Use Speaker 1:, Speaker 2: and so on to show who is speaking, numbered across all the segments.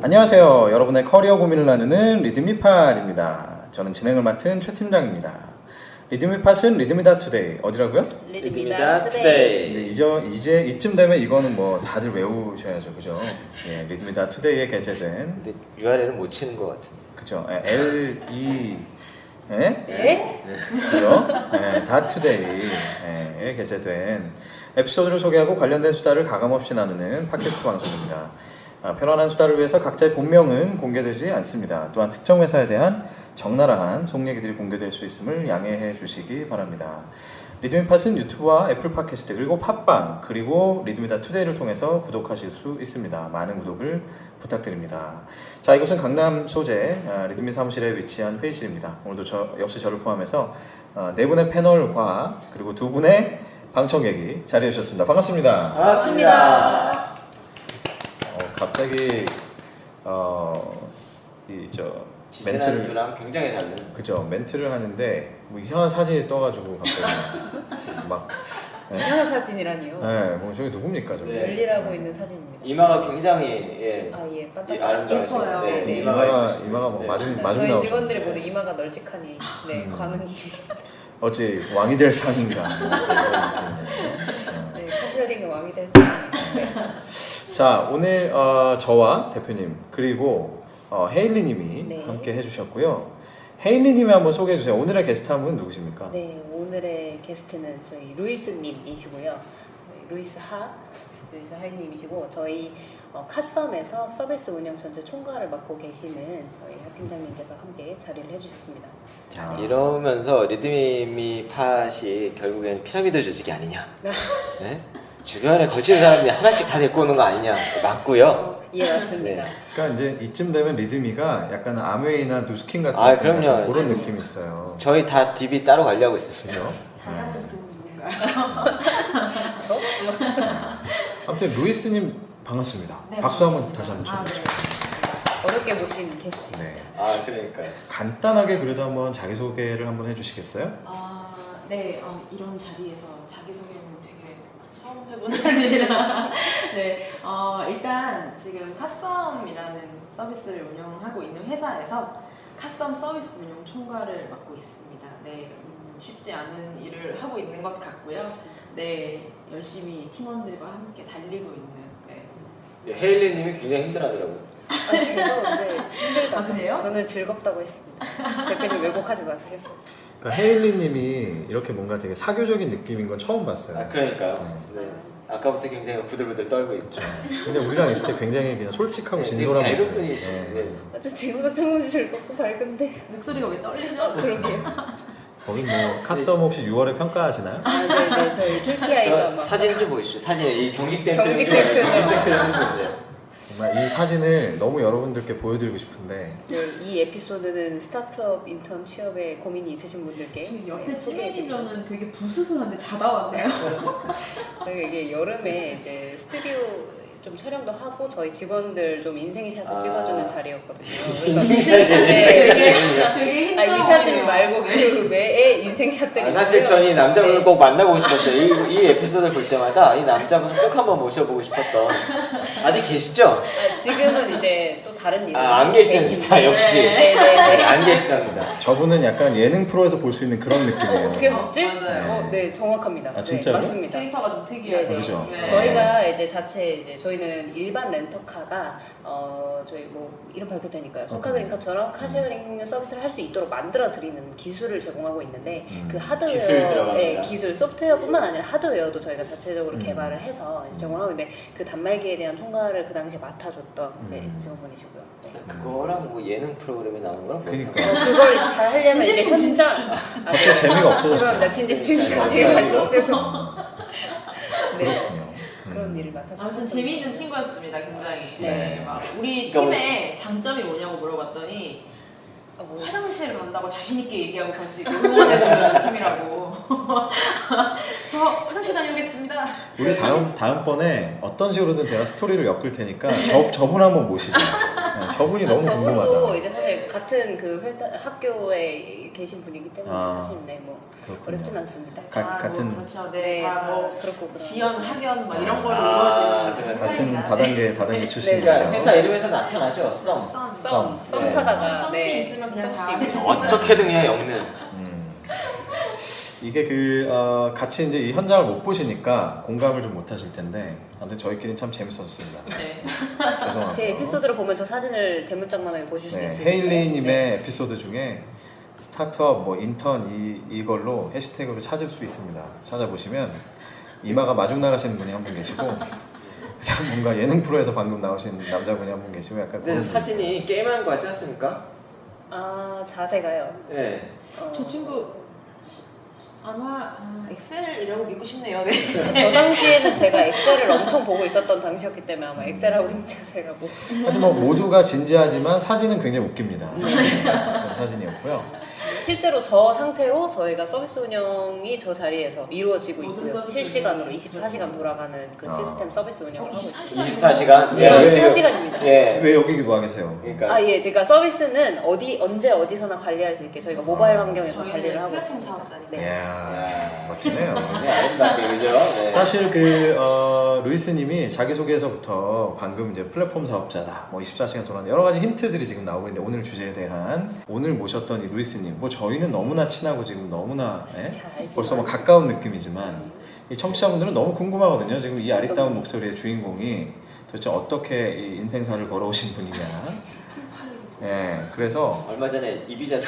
Speaker 1: 안녕하세요. 여러분의 커리어 고민을 나누는 리드미팟입니다. 저는 진행을 맡은 최 팀장입니다. 리드미팟은 리드미다 투데이 어디라고요?
Speaker 2: 리드미다 투데이.
Speaker 1: 근데 이제 이쯤 되면 이거는 뭐 다들 외우셔야죠, 그죠? 예, 리드미다 투데이에 게재된.
Speaker 2: 근데 URL은 못 치는 것 같은.
Speaker 1: 그죠? L-E
Speaker 3: 예?
Speaker 1: 그죠? 예, 다 투데이에 게재된 에피소드를 소개하고 관련된 수다를 가감없이 나누는 팟캐스트 방송입니다. 편안한 수다를 위해서 각자의 본명은 공개되지 않습니다. 또한 특정 회사에 대한 적나라한 속 얘기들이 공개될 수 있음을 양해해 주시기 바랍니다. 리드미팟은 유튜브와 애플 팟캐스트 그리고 팟빵 그리고 리드미다 투데이를 통해서 구독하실 수 있습니다. 많은 구독을 부탁드립니다. 자, 이곳은 강남 소재 리드미 사무실에 위치한 회의실입니다. 오늘도 역시 저를 포함해서 네 분의 패널과 그리고 두 분의 방청객이 자리해 주셨습니다. 반갑습니다.
Speaker 2: 반갑습니다.
Speaker 1: 갑자기 멘트를
Speaker 2: 지난주랑 굉장히 다른.
Speaker 1: 그죠, 멘트를 하는데 뭐 이상한 사진이 떠가지고 갑자기 막
Speaker 3: 이상한 사진이라니요.
Speaker 1: 뭐 저기 누굽니까 저기?
Speaker 2: 네.
Speaker 3: 열일하고 있는 사진입니다.
Speaker 2: 이마가 굉장히
Speaker 3: 반짝반짝
Speaker 2: 아름다우시고
Speaker 3: 예뻐요.
Speaker 2: 네,
Speaker 3: 네.
Speaker 1: 이마가 뭐 마중
Speaker 3: 저희
Speaker 1: 나오죠.
Speaker 3: 직원들이 모두 이마가 널찍하니 관운이
Speaker 1: 어찌 왕이 될 상인가.
Speaker 3: 네, 카시어링의 왕이 될 사람입니다.
Speaker 1: 자, 오늘 저와 대표님 그리고 헤일리님이
Speaker 3: 네.
Speaker 1: 함께 해주셨고요. 헤일리님이 한번 소개해 주세요. 오늘의 게스트 한 분 누구십니까?
Speaker 3: 네, 오늘의 게스트는 저희 루이스님이시고요. 저희 루이스 하이님이시고 저희 카썸에서 서비스 운영 전체 총괄을 맡고 계시는 저희 하 팀장님께서 함께 자리를 해주셨습니다.
Speaker 1: 자,
Speaker 2: 이러면서 리드미 팟이 결국엔 피라미드 조직이 아니냐. 네? 주변에 걸치는 사람이 하나씩 다 데리고 오는 거 아니냐. 맞고요.
Speaker 3: 예, 맞습니다.
Speaker 1: 그러니까 이제 이쯤 되면 리드미가 약간 아메이나 누스킨 같은
Speaker 2: 그럼요.
Speaker 1: 그런 느낌이 있어요.
Speaker 2: 저희 다 DB 따로 관리하고 있습니다.
Speaker 1: 그죠?
Speaker 4: 사장님 두 분 누군가요?
Speaker 3: 저?
Speaker 1: 아무튼 루이스님 반갑습니다.
Speaker 4: 네,
Speaker 1: 박수 한번
Speaker 4: 반갑습니다.
Speaker 1: 다시 한번 쳐주세요.
Speaker 3: 어렵게 모신 게스트입니다.
Speaker 1: 네.
Speaker 2: 그러니까요.
Speaker 1: 간단하게 그래도 한번 자기소개를 한번 해주시겠어요?
Speaker 4: 네, 이런 자리에서 자기소개는 되게 처음 해보는 일이라 네, 일단 지금 카썸이라는 서비스를 운영하고 있는 회사에서 카썸 서비스 운영 총괄을 맡고 있습니다. 네, 쉽지 않은 일을 하고 있는 것 같고요. 네, 열심히 팀원들과 함께 달리고 있는 네.
Speaker 2: 헤일리님이 굉장히 힘들어하더라고요.
Speaker 3: 저도 이제 힘들다고.
Speaker 4: 그래요?
Speaker 3: 저는 즐겁다고 했습니다. 대표님 왜곡하지 마세요.
Speaker 1: 그러니까 헤일리님이 이렇게 뭔가 되게 사교적인 느낌인 건 처음 봤어요.
Speaker 2: 그러니까요. 네. 아까부터 굉장히 부들부들 떨고 있죠.
Speaker 1: 근데 우리랑 있을 때 굉장히 그냥 솔직하고 진솔한
Speaker 2: 되게 밝은
Speaker 1: 모습.
Speaker 2: 분이시네.
Speaker 3: 아주 지금도 충분히 즐겁고 밝은데.
Speaker 4: 목소리가 왜 떨리죠?
Speaker 3: 그러게요.
Speaker 1: 거기 뭐 카썸 혹시 6월에 평가하시나요?
Speaker 3: 네네, 저희 KPI가
Speaker 2: 저 사진 좀 보시죠. 사진에 이 경직된
Speaker 3: 경직된 표정.
Speaker 2: 표정 보세요.
Speaker 1: 정말 이 사진을 너무 여러분들께 보여드리고 싶은데
Speaker 3: 이 에피소드는 스타트업 인턴 취업에 고민이 있으신 분들께
Speaker 4: 저희 옆에 치
Speaker 3: 소개해드리고.
Speaker 4: 매니저는 되게 부스스한데 자다 왔네요.
Speaker 3: 저희가 이게 여름에 이제 스튜디오 좀 촬영도 하고 저희 직원들 좀 인생샷을 찍어주는 자리였거든요.
Speaker 2: 인생샷이
Speaker 3: 되게
Speaker 4: 되게 힘들어.
Speaker 3: 이 사진 말고 그 외에 인생샷들이
Speaker 2: 사실 전 이 남자분을 꼭 만나보고 싶었어요. 이 에피소드를 볼 때마다 이 남자분 꼭 한번 모셔보고 싶었던. 아직 계시죠?
Speaker 3: 지금은 이제 또 다른 일을
Speaker 2: 안 계십니다. 역시.
Speaker 3: 네네네.
Speaker 2: 안 계시답니다.
Speaker 1: 저분은 약간 예능 프로에서 볼 수 있는 그런 느낌이에요.
Speaker 3: 어떻게 하셨지?
Speaker 4: 맞아요.
Speaker 3: 네, 정확합니다.
Speaker 1: 아, 진짜요?
Speaker 3: 네, 맞습니다.
Speaker 4: 캐릭터가 좀 특이하죠.
Speaker 3: 네,
Speaker 1: 그죠?
Speaker 4: 네.
Speaker 3: 저희가 이제 저희는 일반 렌터카가 저희 뭐 이름 밝혀도 되니까요. 손카그린카처럼 카쉐어링 서비스를 할 수 있도록 만들어 드리는 기술을 제공하고 있는데 그 하드웨어,
Speaker 2: 기술 들어갑니다.
Speaker 3: 기술 소프트웨어뿐만 아니라 하드웨어도 저희가 자체적으로 개발을 해서 이제 제공하고 있는데 그 단말기에 대한 총괄을 그 당시에 맡아줬던 이제 직원분이시고요. 네.
Speaker 2: 그거랑 뭐 예능 프로그램에 나오는 거랑 뭐
Speaker 1: 그러니까
Speaker 3: 그걸 잘 하려면 이제
Speaker 4: 진지충,
Speaker 3: 현장
Speaker 1: 갑자기 재미가 없어졌어요.
Speaker 3: 죄송합니다. 진지충
Speaker 2: 네,
Speaker 3: 재미가
Speaker 2: 맞아요.
Speaker 3: 없어서 네.
Speaker 1: 그렇군요.
Speaker 3: 그런 일을 맡아서
Speaker 4: 아무튼
Speaker 3: 하셨던
Speaker 4: 재미있는 친구였습니다, 굉장히.
Speaker 3: 네.
Speaker 4: 네. 막 우리
Speaker 2: 그러니까
Speaker 4: 팀의 장점이 뭐냐고 물어봤더니
Speaker 3: 뭐
Speaker 4: 화장실 간다고 자신 있게 얘기하고 갈 수 있고 응원해주는 팀이라고. 저 화장실 다녀오겠습니다.
Speaker 1: 우리 다음번에 어떤 식으로든 제가 스토리를 엮을 테니까 저분 한번 모시죠. 네, 저분이 너무
Speaker 3: 저분도
Speaker 1: 궁금하다.
Speaker 3: 이제 사실 같은 그 회사 학교에 계신 분이기 때문에
Speaker 1: 아,
Speaker 3: 사실 뭐
Speaker 1: 그렇군요.
Speaker 3: 어렵진 않습니다.
Speaker 1: 같은
Speaker 4: 뭐 그렇죠. 네,
Speaker 3: 네,
Speaker 4: 다 뭐
Speaker 3: 그렇고
Speaker 4: 지연, 학연 막 이런 걸로
Speaker 2: 아,
Speaker 4: 이루어지는
Speaker 2: 그래.
Speaker 1: 같은
Speaker 4: 회사입니다.
Speaker 1: 다단계
Speaker 3: 네.
Speaker 1: 출신이에요.
Speaker 2: 그러니까 회사 이름에서 나타나죠. 썸.
Speaker 3: 썸
Speaker 2: 네.
Speaker 3: 타다가
Speaker 4: 썸씨 있으면 그냥 다
Speaker 3: 썸씨.
Speaker 2: 어떻게든 그냥 엮는.
Speaker 1: 이게 같이 이제 이 현장을 못 보시니까 공감을 좀 못 하실 텐데 아무튼 저희끼리는 참 재밌었습니다.
Speaker 4: 네.
Speaker 1: 죄송합니다.
Speaker 3: 제 에피소드를 보면 저 사진을 대문짝만하게 보실 수
Speaker 1: 네,
Speaker 3: 있습니다.
Speaker 1: 헤일리님의 에피소드 중에 스타트업, 뭐 인턴 이걸로 해시태그로 찾을 수 있습니다. 찾아보시면 이마가 마중 나가시는 분이 한 분 계시고 그다음 뭔가 예능 프로에서 방금 나오신 남자분이 한 분 계시고 약간
Speaker 2: 근데
Speaker 1: 그런
Speaker 2: 사진이 게임하는 거 같지 않습니까?
Speaker 3: 아 자세가요.
Speaker 2: 네.
Speaker 4: 저 친구 아마 엑셀이라고 믿고 싶네요. 네.
Speaker 3: 저 당시에는 제가 엑셀을 엄청 보고 있었던 당시였기 때문에 아마 엑셀하고 있는 자세라고.
Speaker 1: 하여튼 뭐 모두가 진지하지만 사진은 굉장히 웃깁니다. 그런 사진이었고요.
Speaker 3: 실제로 저 상태로 저희가 서비스 운영이 저 자리에서 이루어지고
Speaker 4: 모든
Speaker 3: 있고요.
Speaker 4: 서비스
Speaker 3: 실시간으로
Speaker 4: 운영이
Speaker 3: 24시간 돌아가는 그 시스템 서비스 운영을 하고 있습니다.
Speaker 2: 24시간?
Speaker 3: 네,
Speaker 1: 왜-
Speaker 3: 24시간입니다.
Speaker 2: 예.
Speaker 1: 왜 여기 와 계세요?
Speaker 2: 그러니까
Speaker 3: 아 예, 제가 서비스는 언제 어디서나 관리할 수 있게 저희가 모바일 환경에서
Speaker 4: 저희는
Speaker 3: 관리를 하고
Speaker 4: 플랫폼
Speaker 3: 있습니다.
Speaker 4: 사업자니까.
Speaker 3: 네.
Speaker 1: 이야, 멋지네요.
Speaker 2: 굉장히 아름답게 그죠? 네.
Speaker 1: 사실 루이스님이 자기소개에서부터 방금 이제 플랫폼 사업자다, 뭐 24시간 돌아다니는 여러 가지 힌트들이 지금 나오고 있는데 오늘 주제에 대한 오늘 모셨던 이 루이스님, 뭐 저희는 너무나 친하고 지금 너무나
Speaker 3: 잘 알지만.
Speaker 1: 벌써 뭐 가까운 느낌이지만 이 청취자분들은 너무 궁금하거든요. 지금 이 아리따운
Speaker 3: 어떤
Speaker 1: 목소리의 주인공이 도대체 어떻게 이 인생사를 걸어오신 분이냐. 예, 그래서
Speaker 2: 얼마 전에 이비자도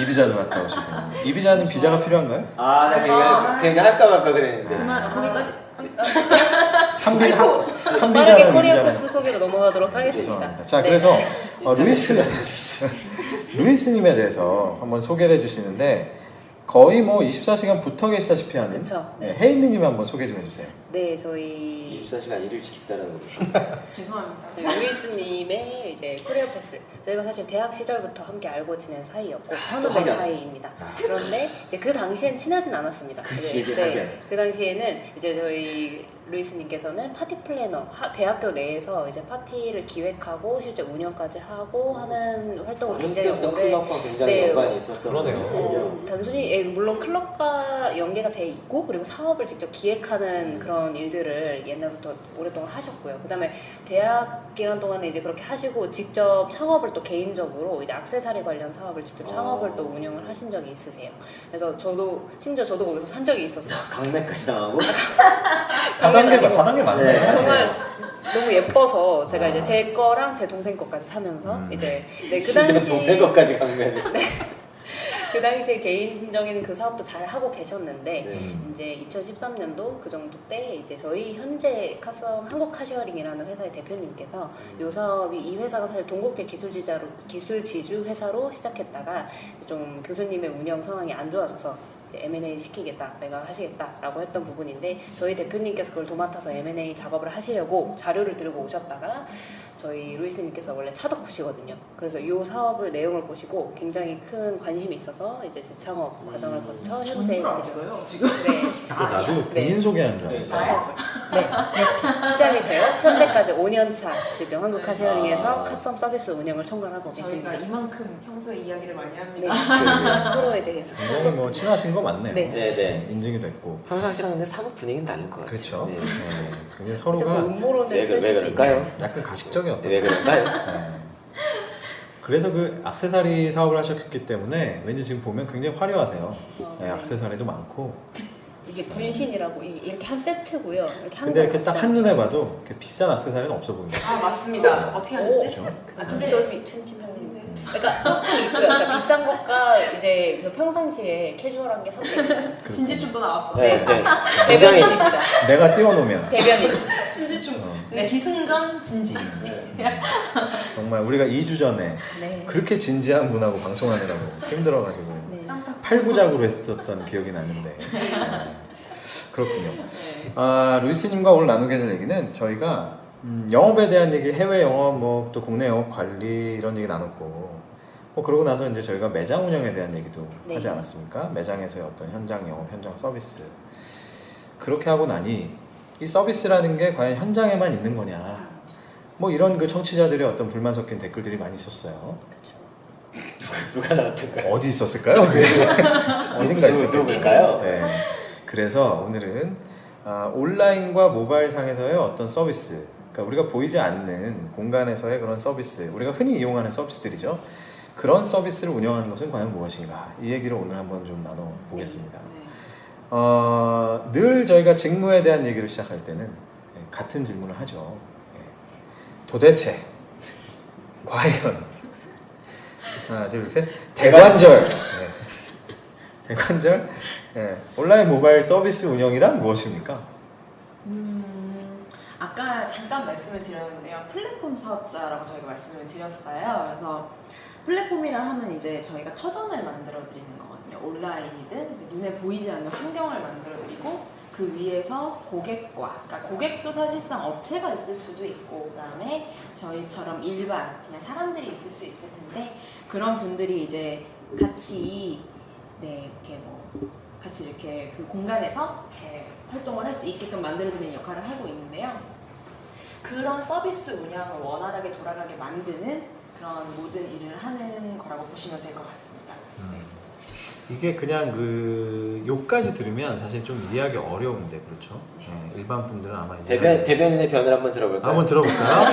Speaker 1: 이비자도 갔다 오시고 이비자는 비자가 필요한가요?
Speaker 2: 아, 나 그게 할까 말까 그랬는데.
Speaker 4: 그만 거기까지.
Speaker 1: 한
Speaker 3: 빠르게
Speaker 1: 비자랑
Speaker 3: 코리아
Speaker 1: 이비자랑
Speaker 3: 패스 소개로 넘어가도록 하겠습니다.
Speaker 1: 죄송합니다. 자,
Speaker 3: 네.
Speaker 1: 그래서 루이스님에 대해서 한번 소개를 해주시는데 거의 뭐 24시간 붙어 계시다시피 하는
Speaker 3: 그쵸, 네.
Speaker 1: 헤인리님 한번 소개 좀 해주세요.
Speaker 3: 네, 저희
Speaker 2: 24시간 일을 지킨다는
Speaker 4: 죄송합니다.
Speaker 3: 저희 루이스님의 이제 코리아 패스. 저희가 사실 대학 시절부터 함께 알고 지낸 사이였고 선후배
Speaker 2: 학연.
Speaker 3: 사이입니다. 그런데 이제 그 당시엔 친하진 않았습니다.
Speaker 2: 그치,
Speaker 3: 네,
Speaker 2: 이게 학연.
Speaker 3: 그 당시에는 이제 저희 루이스님께서는 파티 플래너, 대학교 내에서 이제 파티를 기획하고 실제 운영까지 하고 하는 활동을
Speaker 2: 어렸을
Speaker 3: 굉장히
Speaker 2: 때부터
Speaker 3: 오래.
Speaker 2: 클럽과 굉장히
Speaker 3: 네,
Speaker 2: 연관이 있었던
Speaker 1: 그러네요.
Speaker 2: 거죠.
Speaker 3: 단순히 물론 클럽과 연계가 돼 있고 그리고 사업을 직접 기획하는 그런 일들을 옛날부터 오랫동안 하셨고요. 그다음에 대학 기간 동안에 이제 그렇게 하시고 직접 창업을 또 개인적으로 이제 액세서리 관련 사업을 직접 창업을 또 운영을 하신 적이 있으세요. 그래서 심지어 저도 거기서 산 적이 있었어요.
Speaker 2: 강매까지 당하고.
Speaker 1: 다단계 맞네.
Speaker 2: 네.
Speaker 3: 정말 너무 예뻐서 제가 이제 제 거랑 제 동생 거까지 사면서 이제 그 당시
Speaker 2: 동생 것까지 강매를.
Speaker 3: 그 당시에 개인적인 그 사업도 잘 하고 계셨는데
Speaker 2: 네.
Speaker 3: 이제 2013년도 그 정도 때 이제 저희 현재 카썸 한국카시어링이라는 회사의 대표님께서 요 사업이 이 회사가 사실 동국계 기술 지주 회사로 시작했다가 좀 교수님의 운영 상황이 안 좋아져서 이제 M&A 시키겠다, 내가 하시겠다라고 했던 부분인데 저희 대표님께서 그걸 도맡아서 M&A 작업을 하시려고 자료를 들고 오셨다가 저희 루이스님께서 원래 차덕후시거든요. 그래서 이 사업을 내용을 보시고 굉장히 큰 관심이 있어서 이제 재창업 과정을 거쳐 현재
Speaker 4: 전줄
Speaker 3: 지금
Speaker 4: 알았어요 지금.
Speaker 3: 네,
Speaker 1: 또 나도 본인 소개하는 줄 알았어.
Speaker 4: 나요?
Speaker 3: 네, 그렇게 시작이 되어 현재까지 5년 차 지금 한국 카시어링에서 카썸 서비스 운영을 총괄하고
Speaker 4: 저희가
Speaker 3: 계십니다.
Speaker 4: 이만큼 평소에 이야기를 많이 합니다.
Speaker 3: 네, 서로에 대해서
Speaker 1: 굉장히 뭐 친하신 거 맞네요.
Speaker 3: 네.
Speaker 2: 네네.
Speaker 1: 인증이 됐고.
Speaker 2: 평상시랑 근데 사뭇 분위기는 다른 것 같아요.
Speaker 1: 그렇죠.
Speaker 2: 네.
Speaker 1: 네. 굉장히
Speaker 3: 그래서
Speaker 1: 서로가
Speaker 3: 그 음모론을
Speaker 2: 왜
Speaker 3: 펼칠 수
Speaker 2: 그럴까요?
Speaker 1: 약간 가식적이었던.
Speaker 2: 왜 그럴까요?
Speaker 1: 네. 그래서 그 액세서리 사업을 하셨기 때문에 왠지 지금 보면 굉장히 화려하세요. 네,
Speaker 3: 네.
Speaker 1: 액세서리도 많고.
Speaker 3: 이게 분신이라고 이렇게 한 세트고요. 이렇게 한
Speaker 1: 근데 이렇게
Speaker 3: 장
Speaker 1: 딱 한눈에 봐도 이렇게 비싼 액세서리는 없어 보입니다.
Speaker 4: 아 맞습니다. 어떻게 하셨지?
Speaker 1: 그렇죠?
Speaker 3: 눈썰미 춘침하는데. 그러니까 조금 있고요. 그러니까 비싼 것과 이제 그 평상시에 캐주얼한 게 섞여 있어요.
Speaker 4: 진지충도 나왔어.
Speaker 2: 네, 네.
Speaker 3: 대변인입니다.
Speaker 1: 내가 띄워놓으면
Speaker 3: 대변인.
Speaker 4: 진지충.
Speaker 1: 어.
Speaker 4: 네. 기승전 진지.
Speaker 1: 정말 우리가 2주 전에
Speaker 3: 네.
Speaker 1: 그렇게 진지한 분하고 방송하느라고 힘들어가지고
Speaker 3: 네.
Speaker 1: 8부작으로 했었던 기억이 나는데 그렇군요.
Speaker 4: 네.
Speaker 1: 루이스님과 오늘 나누게 될 얘기는 저희가 영업에 대한 얘기, 해외 영업, 뭐 또 국내 영업 관리 이런 얘기 나눴고 뭐 그러고 나서 이제 저희가 매장 운영에 대한 얘기도
Speaker 3: 네.
Speaker 1: 하지 않았습니까? 매장에서의 어떤 현장 영업, 현장 서비스 그렇게 하고 나니 이 서비스라는 게 과연 현장에만 있는 거냐 뭐 이런 그 청취자들의 어떤 불만 섞인 댓글들이 많이 있었어요.
Speaker 3: 그렇죠.
Speaker 2: 누가 나왔던가요?
Speaker 1: 어디 있었을까요? 어딘가 있었겠죠.
Speaker 2: 누굴까요?
Speaker 1: 네. 그래서 오늘은 온라인과 모바일 상에서의 어떤 서비스, 그러니까 우리가 보이지 않는 공간에서의 그런 서비스, 우리가 흔히 이용하는 서비스들이죠. 그런 서비스를 운영하는 것은 과연 무엇인가? 이 얘기를 오늘 한번 좀 나눠보겠습니다.
Speaker 4: 네.
Speaker 1: 늘 저희가 직무에 대한 얘기를 시작할 때는 같은 질문을 하죠. 도대체, 과연, 하나, 둘, 셋, 대관절. 대관절. 온라인 모바일 서비스 운영이란 무엇입니까?
Speaker 4: 아까 잠깐 말씀을 드렸는데요. 플랫폼 사업자라고 저희가 말씀을 드렸어요. 그래서 플랫폼이라 하면 이제 저희가 터전을 만들어 드리는 거거든요. 온라인이든 눈에 보이지 않는 환경을 만들어 드리고 그 위에서 고객과, 그러니까 고객도 사실상 업체가 있을 수도 있고, 그다음에 저희처럼 일반 그냥 사람들이 있을 수 있을 텐데, 그런 분들이 이제 같이 이렇게 같이 이렇게 그 공간에서 이렇게 활동을 할 수 있게끔 만들어드리는 역할을 하고 있는데요. 그런 서비스 운영을 원활하게 돌아가게 만드는 그런 모든 일을 하는 거라고 보시면 될 것 같습니다. 네.
Speaker 1: 이게 그냥 그 욕까지 들으면 사실 좀 이해하기 어려운데 그렇죠? 일반 분들은 아마
Speaker 2: 대변인의 변을 한번 들어볼까요?
Speaker 1: 한번 들어볼까요?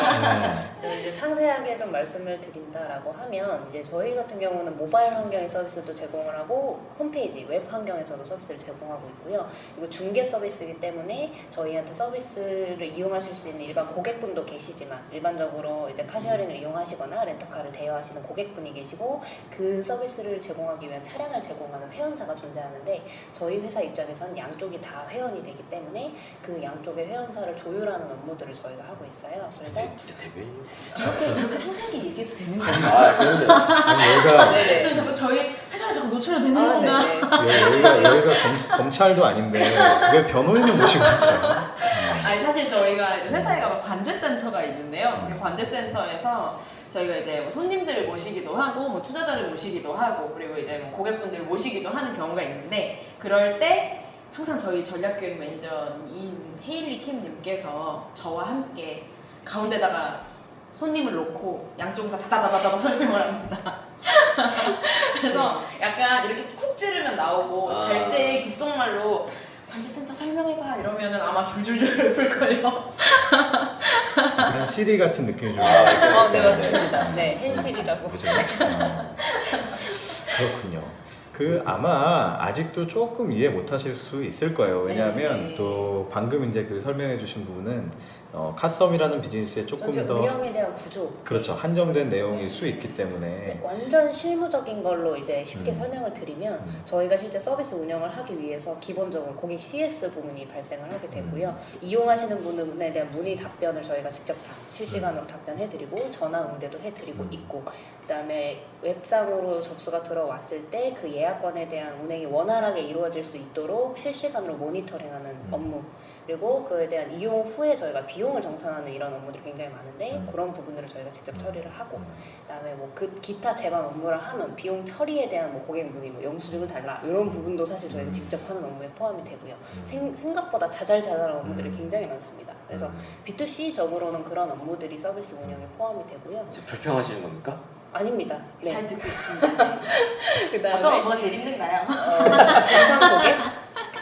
Speaker 1: 네.
Speaker 3: 저 이제 상세하게 좀 말씀을 드린다라고 하면 이제 저희 같은 경우는 모바일 환경의 서비스도 제공을 하고 홈페이지, 웹 환경에서도 서비스를 제공하고 있고요. 그리고 중개 서비스이기 때문에 저희한테 서비스를 이용하실 수 있는 일반 고객분도 계시지만 일반적으로 이제 카시어링을 이용하시거나 렌터카를 대여하시는 고객분이 계시고 그 서비스를 제공하기 위한 차량을 제공하는 회원사가 존재하는데 저희 회사 입장에서는 양쪽이 다 회원이 되기 때문에 그 양쪽의 회원사를 조율하는 업무들을 저희가 하고 있어요. 그래서
Speaker 2: 진짜 대변인.
Speaker 4: 그렇게 상세하게 얘기해도 되는 거예요?
Speaker 2: 아, 그럼요.
Speaker 1: 여기가
Speaker 3: 네네.
Speaker 4: 저희 자꾸 저희 회사를 자꾸 노출해도 되는
Speaker 3: 아,
Speaker 4: 건가?
Speaker 3: 네네.
Speaker 1: 여기가 검찰도 아닌데 왜 변호인을 모시고 있어요?
Speaker 4: 아니 사실 저희가 이제 회사에 가면 관제센터가 있는데요. 그 관제센터에서 저희가 이제 뭐 손님들을 모시기도 하고 뭐 투자자를 모시기도 하고 그리고 이제 뭐 고객분들을 모시기도 하는 경우가 있는데 그럴 때 항상 저희 전략기획 매니저인 헤일리 킴님께서 저와 함께 가운데다가 손님을 놓고 양쪽에서 다다다다다 설명을 합니다. 그래서 약간 이렇게 쿡 찌르면 나오고 잘 때 귓속말로 관제센터 설명해봐 이러면은 아마 줄줄줄 풀걸요.
Speaker 1: 그냥 시리 같은 느낌이 좀.
Speaker 3: 네 맞습니다. 네 hen실이라고.
Speaker 1: 그죠? 그렇군요. 그 아마 아직도 조금 이해 못하실 수 있을 거예요. 왜냐하면
Speaker 4: 네.
Speaker 1: 또 방금 이제 그 설명해주신 부분은 카썸이라는 비즈니스에 조금
Speaker 3: 전체
Speaker 1: 더
Speaker 3: 운영에 대한 구조.
Speaker 1: 그렇죠 한정된 내용일 수 있기 때문에
Speaker 3: 네, 완전 실무적인 걸로 이제 쉽게 설명을 드리면 저희가 실제 서비스 운영을 하기 위해서 기본적으로 고객 CS 부분이 발생을 하게 되고요. 이용하시는 분에 대한 문의 답변을 저희가 직접 다 실시간으로 답변해드리고 전화 응대도 해드리고 있고 그다음에 웹상으로 접수가 들어왔을 때 그 예약권에 대한 운행이 원활하게 이루어질 수 있도록 실시간으로 모니터링하는 업무 그리고 그에 대한 이용 후에 저희가 비용을 정산하는 이런 업무들이 굉장히 많은데 그런 부분들을 저희가 직접 처리를 하고 그다음에 뭐 그 기타 제반 업무를 하면 비용 처리에 대한 뭐 고객 문의 뭐 영수증을 달라 이런 부분도 사실 저희가 직접 하는 업무에 포함이 되고요. 생각보다 자잘자잘한 업무들이 굉장히 많습니다. 그래서 B2C적으로는 그런 업무들이 서비스 운영에 포함이 되고요.
Speaker 2: 불평하시는 겁니까?
Speaker 3: 아닙니다. 네.
Speaker 4: 잘 듣고 있습니다. 네.
Speaker 3: 그다음에
Speaker 4: 어떤 업무가 제일 힘든가요?
Speaker 3: 진상 고객,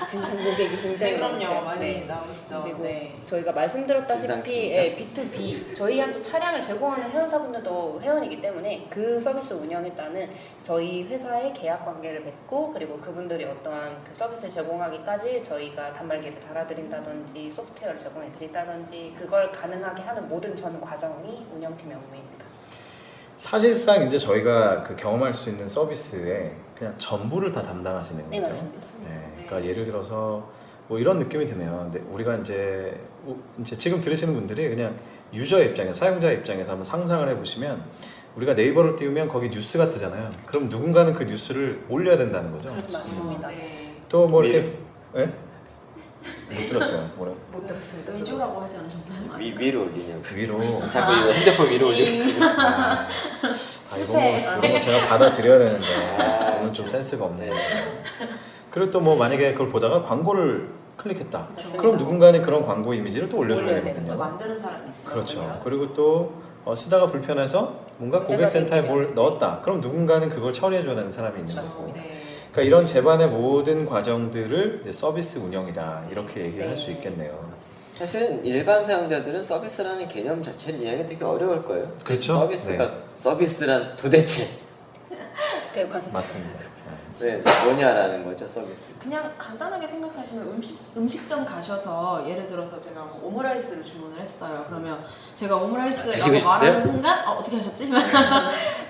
Speaker 3: 진상 고객이 굉장히
Speaker 4: 네, 그럼요.
Speaker 3: 많고요.
Speaker 4: 많이
Speaker 3: 네.
Speaker 4: 나오시죠.
Speaker 3: 그리고
Speaker 4: 네.
Speaker 3: 저희가 말씀드렸다시피
Speaker 2: 진상
Speaker 3: B2B 저희한테 차량을 제공하는 회원사분들도 회원이기 때문에 그 서비스 운영에 따른 저희 회사의 계약 관계를 맺고 그리고 그분들이 어떠한 그 서비스를 제공하기까지 저희가 단말기를 달아드린다든지 소프트웨어를 제공해드린다든지 그걸 가능하게 하는 모든 전 과정이 운영팀의 업무입니다.
Speaker 1: 사실상 이제 저희가 그 경험할 수 있는 서비스에 그냥 전부를 다 담당하시는 거죠.
Speaker 3: 네 맞습니다.
Speaker 1: 네, 그러니까 예를 들어서 뭐 이런 느낌이 드네요. 근데 우리가 이제 지금 들으시는 분들이 그냥 유저 입장에서 사용자 입장에서 한번 상상을 해보시면 우리가 네이버를 띄우면 거기 뉴스가 뜨잖아요. 그럼 누군가는 그 뉴스를 올려야 된다는 거죠.
Speaker 3: 그렇죠. 맞습니다.
Speaker 4: 네.
Speaker 1: 또 뭐 이렇게 예? 못 들었어요. 뭐라고?
Speaker 3: 못 들었습니다.
Speaker 4: 위조라고 하지 않으셨나요?
Speaker 2: 위로 올리냐고.
Speaker 1: 위로.
Speaker 2: 자꾸 이거 핸드폰 위로 올리고.
Speaker 1: 이런 거 제가 받아들여야 되는데 오늘 좀 센스가 없네요. 그리고 또 뭐 만약에 그걸 보다가 광고를 클릭했다.
Speaker 3: 맞습니다.
Speaker 1: 그럼 누군가는 그런 광고 이미지를 또 올려줘야
Speaker 3: 올려야
Speaker 1: 되거든요.
Speaker 3: 되는 거죠.
Speaker 4: 만드는 사람이 있으니까.
Speaker 1: 그렇죠. 그리고 또 쓰다가 불편해서 뭔가
Speaker 3: 문제가
Speaker 1: 고객센터에
Speaker 3: 생기면.
Speaker 1: 뭘 넣었다. 그럼 누군가는 그걸 처리해주는 사람이 있는 거고.
Speaker 3: 맞습니다.
Speaker 4: 네.
Speaker 1: 그러니까 이런 제반의 모든 과정들을 이제 서비스 운영이다 이렇게 얘기를
Speaker 3: 네.
Speaker 1: 할 수 있겠네요.
Speaker 2: 사실은 일반 사용자들은 서비스라는 개념 자체를 이해하기 되게 어려울 거예요.
Speaker 1: 그렇죠?
Speaker 2: 서비스가 서비스란 도대체
Speaker 3: 대관절.
Speaker 1: 맞습니다.
Speaker 2: 왜 뭐냐라는 거죠, 서비스.
Speaker 4: 그냥 간단하게 생각하시면 음식점 가셔서 예를 들어서 제가 뭐 오므라이스를 주문을 했어요. 그러면 제가
Speaker 2: 드시고
Speaker 4: 오므라이스라고
Speaker 2: 싶으세요?
Speaker 4: 말하는 순간 어떻게 하셨지?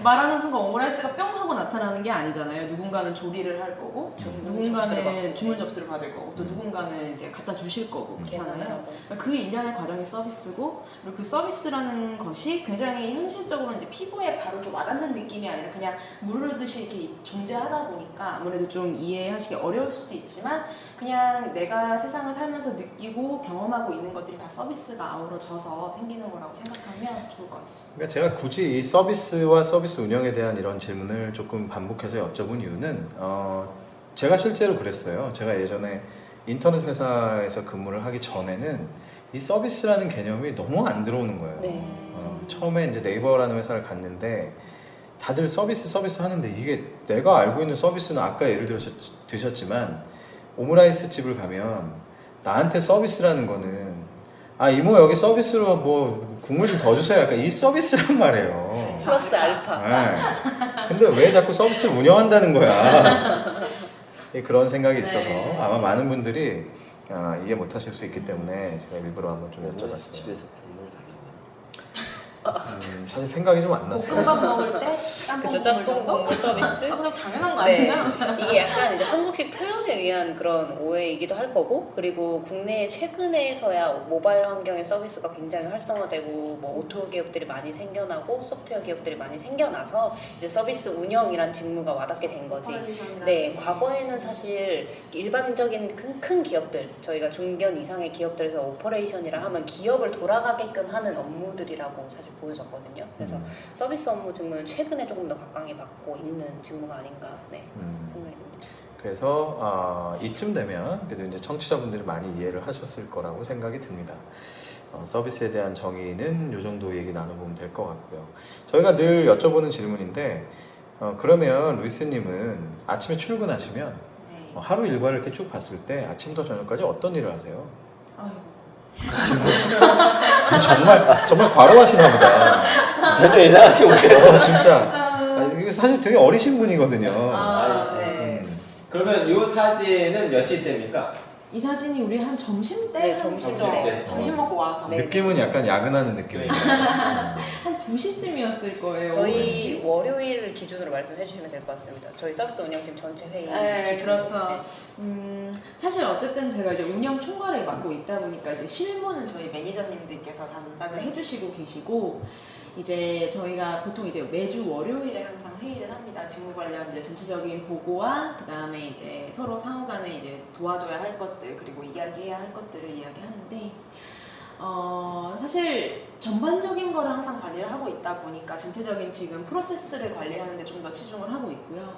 Speaker 4: 말하는 순간 오므라이스가 뿅 하고 나타나는 게 아니잖아요. 누군가는 조리를 할 거고
Speaker 3: 접수를
Speaker 4: 누군가는
Speaker 3: 받고.
Speaker 4: 주문 접수를 받을 거고 또 누군가는 이제 갖다 주실 거고 그렇잖아요.
Speaker 3: 계산하고.
Speaker 4: 그러니까 그 일련의 과정이 서비스고 그리고 그 서비스라는 것이 굉장히 현실적으로 이제 피부에 바로 좀 와닿는 느낌이 아니라 그냥 무르듯이 이렇게 존재하다 보니까 아무래도 좀 이해하시기 어려울 수도 있지만 그냥 내가 세상을 살면서 느끼고 경험하고 있는 것들이 다 서비스가 아우러져서 생기는 거라고 생각하면 좋을 것 같습니다.
Speaker 1: 그러니까 제가 굳이 이 서비스와 서비스 운영에 대한 이런 질문을 조금 반복해서 여쭤본 이유는 제가 실제로 그랬어요. 제가 예전에 인터넷 회사에서 근무를 하기 전에는 이 서비스라는 개념이 너무 안 들어오는 거예요.
Speaker 3: 네.
Speaker 1: 처음에 이제 네이버라는 회사를 갔는데 다들 서비스 하는데 이게 내가 알고 있는 서비스는 아까 예를 드셨지만 오므라이스 집을 가면 나한테 서비스라는 거는 이모 여기 서비스로 뭐 국물 좀 더 주세요. 약간 이 서비스란 말이에요.
Speaker 3: 플러스 알파.
Speaker 1: 네. 근데 왜 자꾸 서비스를 운영한다는 거야? 그런 생각이 있어서
Speaker 4: 네.
Speaker 1: 아마 많은 분들이 이해 못하실 수 있기 때문에 제가 일부러 한번 좀
Speaker 2: 오므라이스
Speaker 1: 여쭤봤어요.
Speaker 2: 집에서 국물 달라고.
Speaker 1: 사실 생각이 좀 안 났어요.
Speaker 4: 볶음밥 먹을 때
Speaker 3: 그쵸,
Speaker 4: 짬뽕 국물
Speaker 3: 짬뽕
Speaker 4: 정도?
Speaker 3: 국물 서비스.
Speaker 4: 그냥 당연한 거
Speaker 3: 네,
Speaker 4: 아니에요?
Speaker 3: 이게 약간 이제 한국식 표현에 의한 그런 오해이기도 할 거고, 그리고 국내에 최근에서야 모바일 환경의 서비스가 굉장히 활성화되고 뭐 오토 기업들이 많이 생겨나고 소프트웨어 기업들이 많이 생겨나서 이제 서비스 운영이란 직무가 와닿게 된 거지. 네, 과거에는 사실 일반적인 큰 기업들, 저희가 중견 이상의 기업들에서 오퍼레이션이라 하면 기업을 돌아가게끔 하는 업무들이라고 사실 보여졌거든요. 그래서 서비스 업무 직무는 최근에 조금 더 각광이 받고 있는 직무가 아닌가 생각이 듭니다.
Speaker 1: 그래서 이쯤 되면 그래도 이제 청취자분들이 많이 이해를 하셨을 거라고 생각이 듭니다. 서비스에 대한 정의는 이 정도 얘기 나눠보면 될 것 같고요. 저희가 늘 여쭤보는 질문인데 그러면 루이스님은 아침에 출근하시면
Speaker 4: 네.
Speaker 1: 하루 일과를 이렇게 쭉 봤을 때 아침부터 저녁까지 어떤 일을 하세요?
Speaker 4: 아이고.
Speaker 1: 정말 과로하시나 보다.
Speaker 2: 전혀 예상하지 못해요.
Speaker 1: 진짜. 이게 사실 되게 어리신 분이거든요.
Speaker 3: 네.
Speaker 2: 그러면 이 사진은 몇 시 때입니까?
Speaker 4: 이 사진이 우리 한 점심 때?
Speaker 3: 네, 점심
Speaker 4: 그죠?
Speaker 2: 때.
Speaker 4: 점심 먹고 와서
Speaker 3: 네.
Speaker 1: 느낌은 약간 야근하는 느낌이에요.
Speaker 4: 한 2시쯤이었을 거예요.
Speaker 3: 저희 월요일을 기준으로 말씀해 주시면 될 것 같습니다. 저희 서비스 운영팀 전체 회의
Speaker 4: 네,
Speaker 3: 기준으로.
Speaker 4: 그렇죠. 사실 어쨌든 제가 이제 운영 총괄을 맡고 있다 보니까 이제 실무는 저희 매니저님들께서 담당을 해주시고 계시고 이제 저희가 보통 이제 매주 월요일에 항상 회의를 합니다. 직무 관련 이제 전체적인 보고와 그 다음에 이제 서로 상호간에 이제 도와줘야 할 것들 그리고 이야기해야 할 것들을 이야기하는데. 사실 전반적인 거를 항상 관리를 하고 있다 보니까 전체적인 지금 프로세스를 관리하는 데 좀 더 치중을 하고 있고요.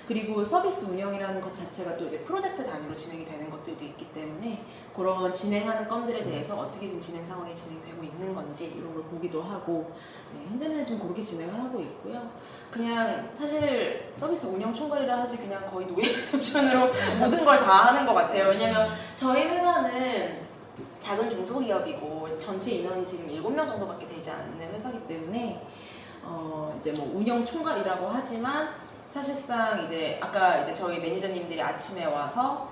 Speaker 4: 그리고 서비스 운영이라는 것 자체가 또 이제 프로젝트 단위로 진행이 되는 것들도 있기 때문에 그런 진행하는 건들에 대해서 어떻게 지금 진행 상황이 진행되고 있는 건지 이런 걸 보기도 하고 현재는 좀 그렇게 진행을 하고 있고요. 그냥 사실 서비스 운영 총괄이라 하지 그냥 거의 노예 수준으로 모든 걸 다 하는 것 같아요. 왜냐면 저희 회사는 작은 중소기업이고 전체 인원이 지금 7명 정도밖에 되지 않는 회사이기 때문에 이제 뭐 운영 총괄이라고 하지만 사실상 이제 아까 이제 저희 매니저님들이 아침에 와서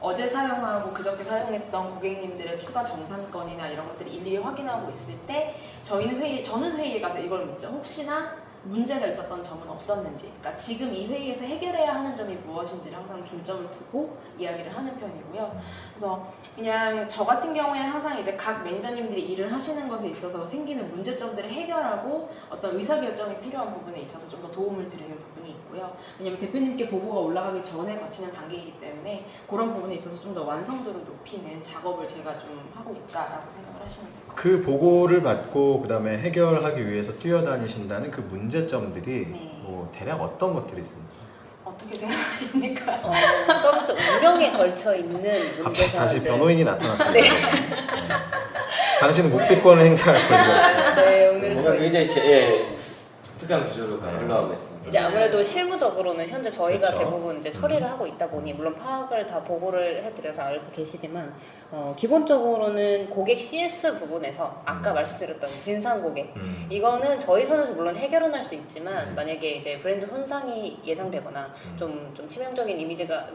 Speaker 4: 어제 사용하고 그저께 사용했던 고객님들의 추가 정산건이나 이런 것들을 일일이 확인하고 있을 때 저는 회의에 가서 이걸 묻죠. 혹시나 문제가 있었던 점은 없었는지, 그러니까 지금 이 회의에서 해결해야 하는 점이 무엇인지를 항상 중점을 두고 이야기를 하는 편이고요. 그래서 그냥 저 같은 경우에는 항상 이제 각 매니저님들이 일을 하시는 것에 있어서 생기는 문제점들을 해결하고 어떤 의사결정이 필요한 부분에 있어서 좀 더 도움을 드리는 부분이 있고요. 왜냐면 대표님께 보고가 올라가기 전에 거치는 단계이기 때문에 그런 부분에 있어서 좀 더 완성도를 높이는 작업을 제가 좀 하고 있다라고 생각을 하시면 될 것 같습니다.
Speaker 1: 그 보고를 받고 그다음에 해결하기 위해서 뛰어다니신다는 그 문제점들이
Speaker 4: 네.
Speaker 1: 뭐 대략 어떤 것들이 있습니까?
Speaker 4: 어떻게 생각하십니까?
Speaker 3: 서비스 운영에 걸쳐 있는 문제
Speaker 1: 갑자기 다시
Speaker 3: 사항들.
Speaker 1: 변호인이 나타났습니다. 네. 당신은 묵비권을 행사할 권리가 있습니다.
Speaker 3: 네, 오늘
Speaker 2: 뭔가
Speaker 3: 저희
Speaker 2: 굉장히 독특한 구조로 흘러가고 있습니다.
Speaker 3: 이제 아무래도 실무적으로는 현재 저희가
Speaker 1: 그렇죠.
Speaker 3: 대부분 이제 처리를 하고 있다 보니 물론 파악을 다 보고를 해드려서 알고 계시지만 기본적으로는 고객 CS 부분에서 아까 말씀드렸던 진상 고객 이거는 저희 선에서 물론 해결은 할 수 있지만 만약에 이제 브랜드 손상이 예상되거나 좀 치명적인 이미지가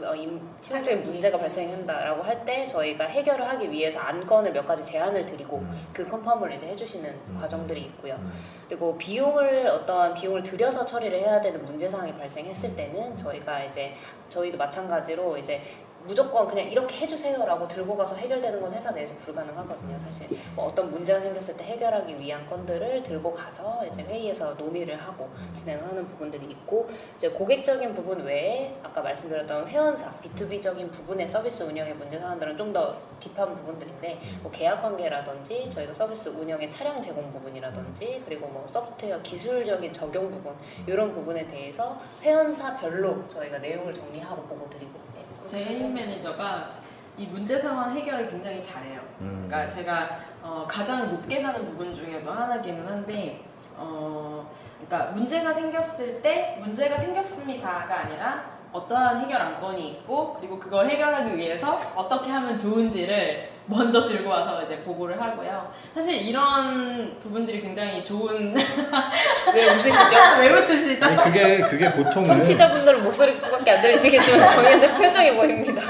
Speaker 3: 치명적인 문제가 발생한다라고 할 때 저희가 해결을 하기 위해서 안건을 몇 가지 제안을 드리고 그 컨펌을 이제 해주시는 과정들이 있고요. 그리고 어떠한 비용을 들여서 처리를 해야 되는 문제 사항이 발생했을 때는 저희도 마찬가지로 이제 무조건 그냥 이렇게 해주세요라고 들고 가서 해결되는 건 회사 내에서 불가능하거든요. 사실 뭐 어떤 문제가 생겼을 때 해결하기 위한 건들을 들고 가서 이제 회의에서 논의를 하고 진행하는 부분들이 있고 이제 고객적인 부분 외에 아까 말씀드렸던 회원사 B2B적인 부분의 서비스 운영의 문제 사항들은 좀 더 딥한 부분들인데 뭐 계약 관계라든지 저희가 서비스 운영의 차량 제공 부분이라든지 그리고 뭐 소프트웨어 기술적인 적용 부분 이런 부분에 대해서 회원사별로 저희가 내용을 정리하고 보고 드리고
Speaker 4: 저희 해임 매니저가 이 문제 상황 해결을 굉장히 잘해요. 그러니까 제가 가장 높게 사는 부분 중에도 하나기는 한데, 그러니까 문제가 생겼을 때 문제가 생겼습니다가 아니라 어떠한 해결 안건이 있고 그리고 그걸 해결하기 위해서 어떻게 하면 좋은지를 먼저 들고 와서 이제 보고를 하고요. 사실 이런 부분들이 굉장히 좋은
Speaker 3: 왜 웃으시죠?
Speaker 4: 왜 웃으시죠?
Speaker 1: 아니 그게 보통은
Speaker 3: 청취자분들은 목소리밖에 안 들리시겠지만 저희한테 표정이 보입니다.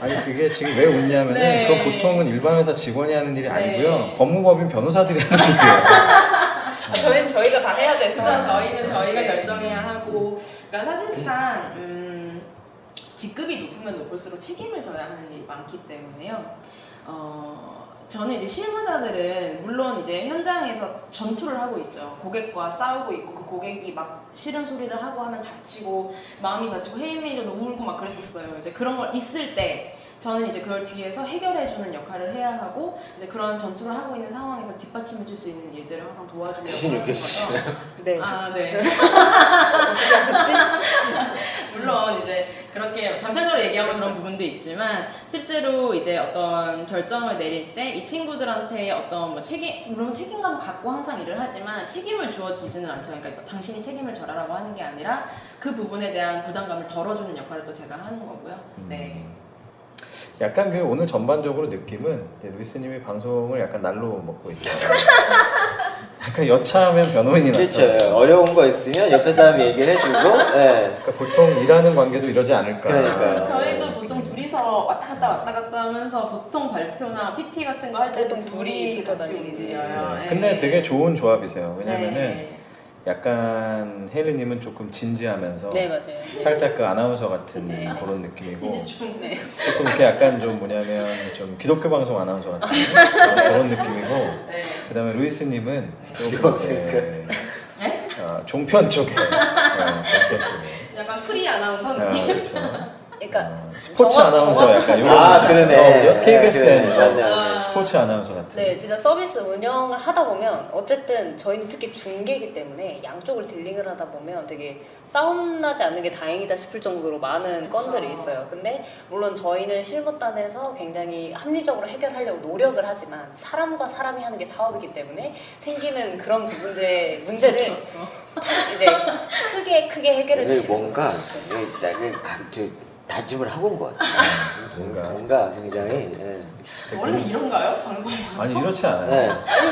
Speaker 1: 아니 그게 지금 왜 웃냐면은
Speaker 4: 네.
Speaker 1: 그건 보통은 일반 회사 직원이 하는 일이 아니고요.
Speaker 4: 네.
Speaker 1: 법무법인 변호사들이 하는 일이에요.
Speaker 3: 저희는 저희가 다 해야 돼서.
Speaker 4: 진짜 저희는 저희가 결정해야 하고, 그러니까 사실상 직급이 높으면 높을수록 책임을 져야 하는 일이 많기 때문에요. 저는 이제 실무자들은 물론 이제 현장에서 전투를 하고 있죠. 고객과 싸우고 있고 그 고객이 막 싫은 소리를 하고 하면 다치고 마음이 다치고 해임 매니저도 울고 막 그랬었어요. 이제 그런 걸 있을 때 저는 이제 그걸 뒤에서 해결해주는 역할을 해야 하고 이제 그런 전투를 하고 있는 상황에서 뒷받침해줄 수 있는 일들을 항상 도와주려고
Speaker 2: 대신
Speaker 4: 하는
Speaker 2: 이렇게
Speaker 4: 거죠.
Speaker 2: 해주시나요?
Speaker 3: 네.
Speaker 4: 아, 네.
Speaker 3: 어떻게 하셨지?
Speaker 4: 물론 이제 그렇게 단편적으로 얘기하면 그런 부분도 있지만 실제로 이제 어떤 결정을 내릴 때 이 친구들한테 어떤 뭐 물론 책임감을 갖고 항상 일을 하지만 책임을 주어지지는 않죠. 그러니까 당신이 책임을 져라라고 하는 게 아니라 그 부분에 대한 부담감을 덜어주는 역할을 또 제가 하는 거고요. 네.
Speaker 1: 약간 그 오늘 전반적으로 느낌은 루이스님이 방송을 약간 날로 먹고 있죠. 약간 여차하면 변호인이
Speaker 2: 그렇죠.
Speaker 1: 나타나죠.
Speaker 2: 어려운 거 있으면 옆에 사람이 얘기를 해주고, 예.
Speaker 1: 그러니까 보통 일하는 관계도 이러지 않을까.
Speaker 2: 그러니까요.
Speaker 4: 저희도 보통 둘이서 왔다 갔다 하면서 보통 발표나 PT 같은 거 할 때도
Speaker 3: 보통
Speaker 4: 둘이
Speaker 3: 둘이
Speaker 4: 같이
Speaker 3: 다니지.
Speaker 4: 움직여요.
Speaker 1: 네.
Speaker 4: 네.
Speaker 1: 근데 되게 좋은 조합이세요. 왜냐면은
Speaker 4: 네.
Speaker 1: 약간 혜리님은 조금 진지하면서
Speaker 3: 네, 맞아요.
Speaker 1: 살짝 그 아나운서 같은
Speaker 3: 네.
Speaker 1: 그런 느낌이고
Speaker 4: 네.
Speaker 1: 조금 이렇게 약간 좀 뭐냐면 좀 기독교 방송 아나운서 같은 그런 느낌이고
Speaker 4: 네.
Speaker 1: 그다음에 루이스님은
Speaker 2: 기독교.
Speaker 4: 네?
Speaker 1: 종편 쪽에 종편 쪽에
Speaker 4: 약간 프리 아나운서 느낌.
Speaker 1: 그렇죠.
Speaker 3: 그러니까
Speaker 1: 스포츠
Speaker 3: 정확-
Speaker 1: 아나운서 약간
Speaker 3: 정확하죠.
Speaker 1: 이런
Speaker 2: 아,
Speaker 1: 거
Speaker 2: 그러네.
Speaker 1: 그죠? KBSN
Speaker 2: 네,
Speaker 1: 이런
Speaker 2: 맞네, 맞네.
Speaker 1: 스포츠 아나운서 같은.
Speaker 3: 네, 진짜 서비스 운영을 하다 보면 어쨌든 저희는 특히 중개이기 때문에 양쪽을 딜링을 하다 보면 되게 싸움 나지 않는 게 다행이다 싶을 정도로 많은 건들이 있어요. 근데 물론 저희는 실무단에서 굉장히 합리적으로 해결하려고 노력을 하지만 사람과 사람이 하는 게 사업이기 때문에 생기는 그런 부분들의 문제를 이제 크게 해결해
Speaker 2: 오늘
Speaker 3: 주시는
Speaker 2: 뭔가
Speaker 3: 거죠.
Speaker 2: 다짐을 하고 온 것 같아요. 뭔가 굉장히. 예.
Speaker 4: 원래 이런가요? 방송?
Speaker 1: 아니 이렇지 않아요.
Speaker 2: 네.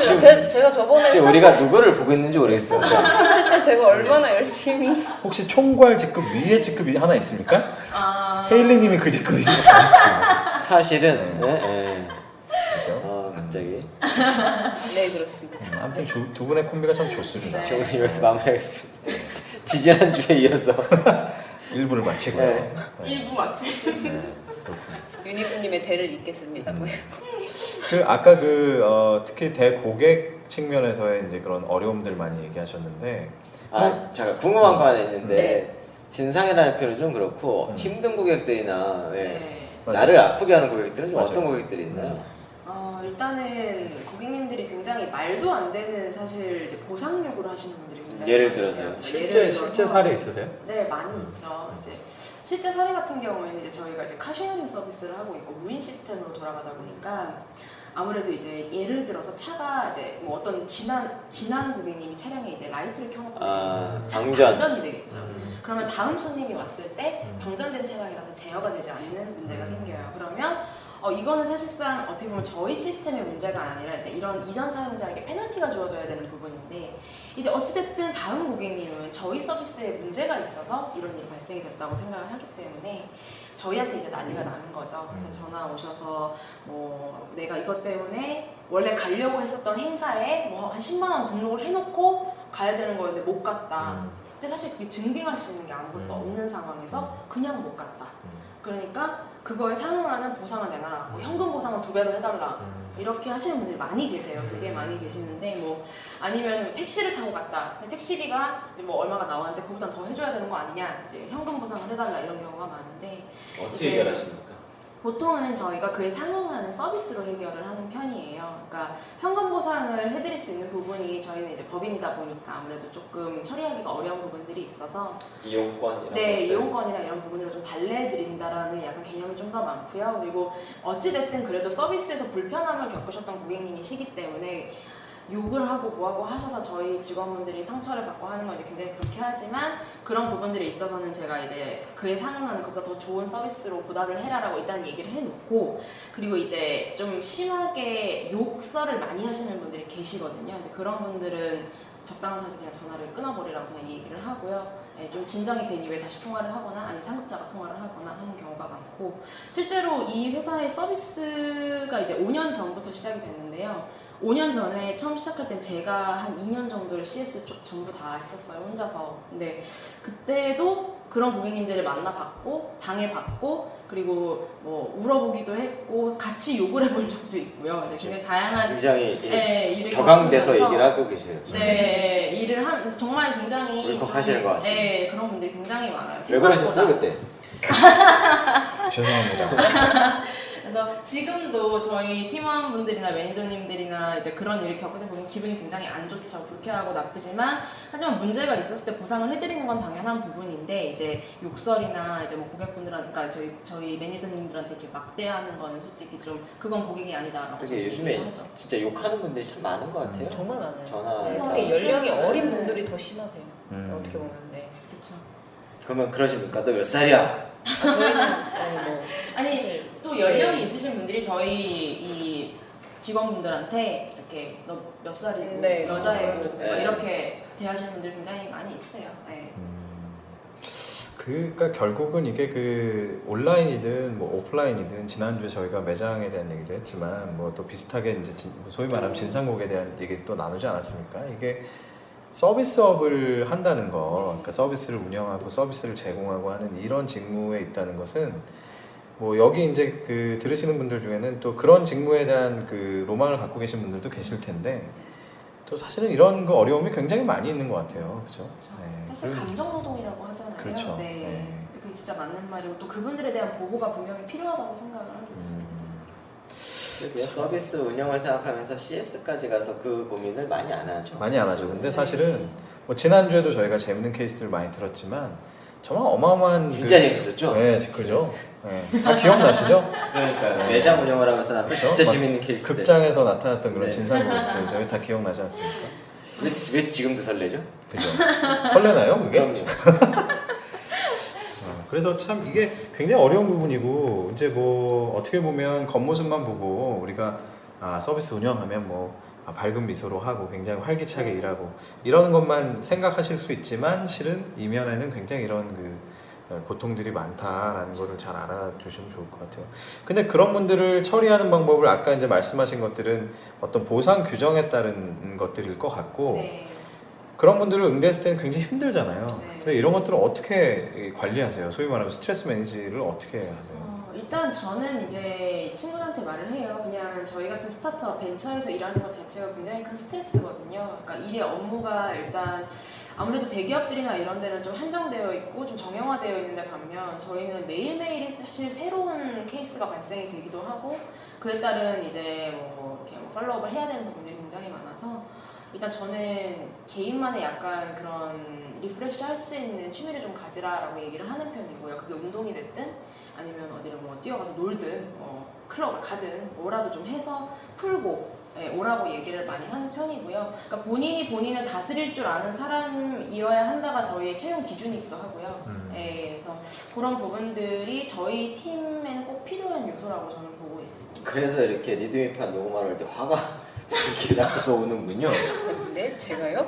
Speaker 3: 아니, 제가 저번에
Speaker 2: 지금 우리가 누구를 보고 있는지 모르겠어요.
Speaker 3: 할때 제가 얼마나 열심히
Speaker 1: 혹시 총괄 직급 위에 직급이 하나 있습니까?
Speaker 4: 아.
Speaker 1: 헤일리님이 그 직급이죠.
Speaker 2: 사실은.
Speaker 1: 네.
Speaker 2: 예.
Speaker 1: 그렇죠.
Speaker 2: 갑자기.
Speaker 3: 네, 그렇습니다.
Speaker 1: 아무튼 두 분의 콤비가 참 좋습니다.
Speaker 4: 네.
Speaker 2: 저는 여기서 마무리하겠습니다. 지지난주에 이어서.
Speaker 1: 일부를 마치고요.
Speaker 2: 네.
Speaker 4: 일부 마치.
Speaker 1: 그렇군요.
Speaker 3: 유니프님의 대를 잇겠습니다.
Speaker 1: 그 아까 특히 대고객 측면에서의 이제 그런 어려움들 많이 얘기하셨는데
Speaker 2: 제가 궁금한 거 하나 있는데
Speaker 3: 네.
Speaker 2: 진상이라는 표현은 좀 그렇고 힘든 고객들이나 예.
Speaker 4: 네.
Speaker 1: 맞아요.
Speaker 2: 나를 아프게 하는 고객들은 좀
Speaker 1: 맞아요.
Speaker 2: 어떤 고객들이 있나요?
Speaker 4: 일단은 고객님들이 굉장히 말도 안 되는 사실 이제 보상 요구를 하시는 분들이 굉장히
Speaker 2: 예를
Speaker 4: 많으세요.
Speaker 2: 들어서요?
Speaker 1: 실제 사례 있으세요?
Speaker 4: 네, 많이 있죠. 이제 실제 사례 같은 경우에는 이제 저희가 이제 카쉐어링 서비스를 하고 있고 무인 시스템으로 돌아가다 보니까 아무래도 이제 예를 들어서 차가 이제 뭐 어떤 지난 고객님이 차량에 이제 라이트를 켜놓고
Speaker 2: 방전.
Speaker 4: 방전이 되겠죠. 그러면 다음 손님이 왔을 때 방전된 차량이라서 제어가 되지 않는 문제가 생겨요. 그러면 이거는 사실상 어떻게 보면 저희 시스템의 문제가 아니라 이런 이전 사용자에게 페널티가 주어져야 되는 부분인데 이제 어찌됐든 다음 고객님은 저희 서비스에 문제가 있어서 이런 일이 발생이 됐다고 생각을 하기 때문에 저희한테 이제 난리가 나는 거죠. 그래서 전화 오셔서 뭐 내가 이것 때문에 원래 가려고 했었던 행사에 뭐 한 10만 원 등록을 해놓고 가야 되는 거였는데 못 갔다. 근데 사실 그게 증빙할 수 있는 게 아무것도 없는 상황에서 그냥 못 갔다. 그러니까 그거에 상응하는 보상을 내놔라. 뭐 현금 보상을 2배로 해달라. 이렇게 하시는 분들이 많이 계세요. 되게 많이 계시는데 뭐 아니면 택시를 타고 갔다. 근데 택시비가 이제 뭐 얼마가 나왔는데 그보다 더 해줘야 되는 거 아니냐. 이제 현금 보상을 해달라 이런 경우가 많은데
Speaker 2: 어떻게 해결하십니까?
Speaker 4: 보통은 저희가 그에 상응하는 서비스로 해결을 하는 편이에요. 그러니까 현금 보상을 해드릴 수 있는 부분이 저희는 이제 법인이다 보니까 아무래도 조금 처리하기가 어려운 부분들이 있어서
Speaker 2: 이용권 이런
Speaker 4: 네,
Speaker 2: 것들.
Speaker 4: 이용권이나 이런 부분들을 좀 달래드린다라는 약간 개념이 좀 더 많고요. 그리고 어찌됐든 그래도 서비스에서 불편함을 겪으셨던 고객님이시기 때문에 욕을 하고 뭐하고 하셔서 저희 직원분들이 상처를 받고 하는 건 이제 굉장히 불쾌하지만 그런 부분들에 있어서는 제가 이제 그에 상응하는 것보다 더 좋은 서비스로 보답을 해라라고 일단 얘기를 해놓고 그리고 이제 좀 심하게 욕설을 많이 하시는 분들이 계시거든요. 이제 그런 분들은 적당한 선에서 그냥 전화를 끊어버리라고 그냥 얘기를 하고요. 예, 좀 진정이 된 이후에 다시 통화를 하거나 아니면 상급자가 통화를 하거나 하는 경우가 많고 실제로 이 회사의 서비스가 이제 5년 전부터 시작이 됐는데요. 5년 전에 처음 시작할 땐 제가 한 2년 정도를 CS 쪽 전부 다 했었어요. 혼자서. 근데 그때도 그런 고객님들을 만나봤고 당해봤고 그리고 뭐 울어보기도 했고 같이 욕을 해본 적도 있고요. 이제 굉장히 다양한
Speaker 2: 굉장히
Speaker 4: 일을
Speaker 2: 격앙돼서
Speaker 4: 겪으면서
Speaker 2: 얘기를 하고 계세요.
Speaker 4: 네, 일을 하면 정말 굉장히
Speaker 2: 울컥하시는 것 같습니다.
Speaker 4: 네, 그런 분들이 굉장히 많아요.
Speaker 2: 왜 그러셨어요
Speaker 4: 생각보다.
Speaker 2: 그때?
Speaker 1: 죄송합니다.
Speaker 4: 그래서 지금도 저희 팀원분들이나 매니저님들이나 이제 그런 일을 겪을 때 보면 기분이 굉장히 안 좋죠. 불쾌하고 나쁘지만 하지만 문제가 있었을 때 보상을 해드리는 건 당연한 부분인데 이제 욕설이나 이제 뭐 고객분들한테 그러니까 저희 매니저님들한테 이렇게 막대하는 거는 솔직히 좀 그건 고객이 아니다라고
Speaker 2: 그게
Speaker 4: 저는
Speaker 2: 요즘에
Speaker 4: 얘기를 하죠.
Speaker 2: 진짜 욕하는 분들이 참 많은 것 같아요.
Speaker 3: 정말 많아요.
Speaker 2: 전화.
Speaker 4: 네,
Speaker 3: 특히 연령이 어린 분들이 더 심하세요. 어떻게 보면 네.
Speaker 4: 그렇죠.
Speaker 2: 그러면 그러십니까? 너 몇 살이야?
Speaker 3: 저희는 뭐
Speaker 4: 아니
Speaker 3: 사실
Speaker 4: 또 연령이 있으신 분들이 저희 이 직원분들한테 이렇게 너 몇 살이고
Speaker 3: 네.
Speaker 4: 여자애고
Speaker 2: 네.
Speaker 4: 막 이렇게 대하시는 분들이 굉장히 많이 있어요. 네.
Speaker 1: 그러니까 결국은 이게 그 온라인이든 뭐 오프라인이든 지난주에 저희가 매장에 대한 얘기도 했지만 뭐 또 비슷하게 이제 소위 말하면 진상곡에 대한 얘기 또 나누지 않았습니까? 이게 서비스업을 한다는 거, 그러니까 서비스를 운영하고 서비스를 제공하고 하는 이런 직무에 있다는 것은 뭐 여기 이제 그 들으시는 분들 중에는 또 그런 직무에 대한 그 로망을 갖고 계신 분들도 계실 텐데 또 사실은 이런 거 어려움이 굉장히 많이 있는 것 같아요, 그렇죠?
Speaker 4: 사실 감정 노동이라고 하잖아요.
Speaker 1: 그렇죠.
Speaker 4: 네.
Speaker 1: 네.
Speaker 4: 근데 그게 진짜 맞는 말이고 또 그분들에 대한 보호가 분명히 필요하다고 생각을 하고 있습니다.
Speaker 2: 그냥 서비스 운영을 생각하면서 CS까지 가서 그 고민을 많이 안 하죠.
Speaker 1: 많이 안 하죠. 근데
Speaker 4: 네.
Speaker 1: 사실은 뭐 지난주에도 저희가 재밌는 케이스들 많이 들었지만 정말 어마어마한
Speaker 2: 진짜 재밌었죠?
Speaker 1: 네, 그죠? 네. 다 기억나시죠?
Speaker 2: 그러니까
Speaker 1: 네.
Speaker 2: 매장 운영을 하면서 나왔던
Speaker 1: 그렇죠?
Speaker 2: 진짜
Speaker 1: 막
Speaker 2: 재밌는 케이스들.
Speaker 1: 극장에서 나타났던 그런
Speaker 2: 네.
Speaker 1: 진상고객들 저희 다 기억나지 않습니까?
Speaker 2: 왜 지금도 설레죠?
Speaker 1: 그죠? 설레나요, 그게?
Speaker 2: 그럼요.
Speaker 1: 그래서 참 이게 굉장히 어려운 부분이고 이제 뭐 어떻게 보면 겉모습만 보고 우리가 서비스 운영하면 뭐 밝은 미소로 하고 굉장히 활기차게 일하고 이러는 것만 생각하실 수 있지만 실은 이면에는 굉장히 이런 그 고통들이 많다라는 거를 잘 알아주시면 좋을 것 같아요. 근데 그런 분들을 처리하는 방법을 아까 이제 말씀하신 것들은 어떤 보상 규정에 따른 것들일 것 같고
Speaker 4: 네, 맞습니다.
Speaker 1: 그런 분들을 응대했을 때는 굉장히 힘들잖아요.
Speaker 4: 네.
Speaker 1: 근데 이런 것들을 어떻게 관리하세요? 소위 말하면 스트레스 매니지를 어떻게 하세요?
Speaker 4: 일단 저는 이제 친구들한테 말을 해요. 그냥 저희 같은 스타트업 벤처에서 일하는 것 자체가 굉장히 큰 스트레스거든요. 그러니까 일의 업무가 일단 아무래도 대기업들이나 이런 데는 좀 한정되어 있고 좀 정형화되어 있는데 반면 저희는 매일매일이 사실 새로운 케이스가 발생이 되기도 하고 그에 따른 이제 뭐 이렇게 뭐 팔로우업을 해야 되는 부분들이 굉장히 많아서 일단 저는 개인만의 약간 그런 리프레시 할 수 있는 취미를 좀 가지라라고 얘기를 하는 편이고요. 그게 운동이 됐든 아니면 어디를 뭐 뛰어가서 놀든 뭐 클럽을 가든 뭐라도 좀 해서 풀고 오라고 얘기를 많이 하는 편이고요. 그러니까 본인이 본인을 다스릴 줄 아는 사람이어야 한다가 저희의 채용 기준이기도 하고요. 그래서 그런 부분들이 저희 팀에는 꼭 필요한 요소라고 저는 보고 있습니다.
Speaker 2: 그래서 이렇게 리드미판 녹음할 때 화가 이렇게 나서 오는군요.
Speaker 3: 네, 제가요?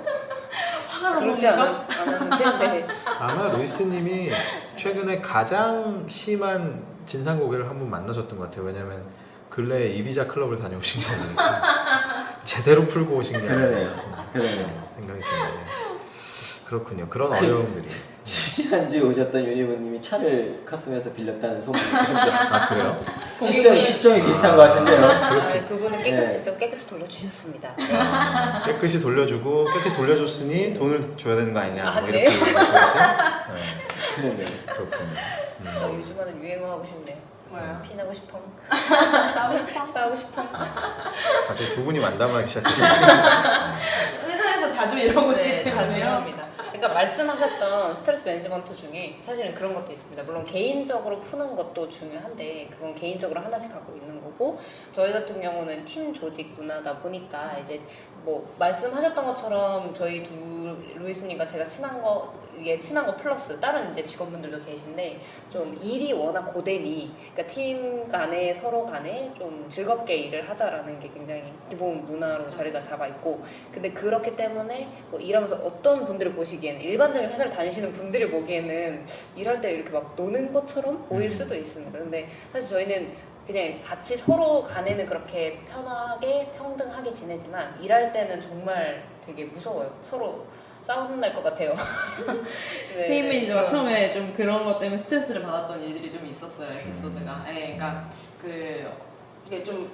Speaker 4: 화가 나서
Speaker 3: 그러지 않았는데, 네.
Speaker 1: 아마 루이스님이 최근에 가장 심한 진상 고객을 한 분 만나셨던 것 같아요. 왜냐면 근래에 이비자 클럽을 다녀오신 게 아니니까 제대로 풀고 오신 게 아니라
Speaker 2: 그러네요.
Speaker 1: 생각이 드는데 그렇군요. 그런 어려움들이.
Speaker 2: 지난주에 오셨던 유니버님이 차를 카스텀에서 빌렸다는 소문이 있는데
Speaker 1: 아 그래요?
Speaker 2: 시점이 비슷한 것 같은데요.
Speaker 3: 아, 그분은 깨끗이
Speaker 2: 네.
Speaker 3: 깨끗이 돌려주셨습니다. 네.
Speaker 1: 깨끗이 돌려주고 깨끗이 돌려줬으니 돈을 줘야 되는 거 아니냐
Speaker 3: 아,
Speaker 1: 뭐
Speaker 3: 네.
Speaker 1: 이렇게 얘기하시
Speaker 2: 그러네요.
Speaker 1: 그렇군요.
Speaker 3: 요즘에는 유행어 하고 싶네요.
Speaker 4: 뭐예요?
Speaker 3: 피나고 싶어.
Speaker 4: 싸우고 싶어?
Speaker 3: 싸우고 싶어.
Speaker 1: 갑자기 두 분이 만담하기 시작했어요.
Speaker 4: 회사에서 자주 이러고
Speaker 3: 네,
Speaker 4: 있기
Speaker 3: 자주
Speaker 4: 때문에요.
Speaker 3: 합니다. 그러니까 말씀하셨던 스트레스 매니지먼트 중에 사실은 그런 것도 있습니다. 물론 개인적으로 푸는 것도 중요한데 그건 개인적으로 하나씩 갖고 있는 거고 저희 같은 경우는 팀 조직 문화다 보니까 이제 뭐 말씀하셨던 것처럼 저희 루이스님과 제가 친한 거 플러스 다른 이제 직원분들도 계신데 좀 일이 워낙 고되니 그러니까 팀 간에 서로 간에 좀 즐겁게 일을 하자라는 게 굉장히 기본 문화로 자리가 잡아 있고 근데 그렇기 때문에 뭐 일하면서 어떤 분들을 보시기에는 일반적인 회사를 다니시는 분들이 보기에는 일할 때 이렇게 막 노는 것처럼 보일 수도 있습니다. 근데 사실 저희는 그냥 같이 서로 간에는 그렇게 편하게 평등하게 지내지만 일할 때는 정말 되게 무서워요. 서로 싸움 날 것 같아요. 네,
Speaker 4: 페인 매니저가
Speaker 3: 그런-
Speaker 4: 처음에 좀 그런 것 때문에 스트레스를 받았던 일들이 좀 있었어요. 에피소드가. 네, 그러니까 이게 좀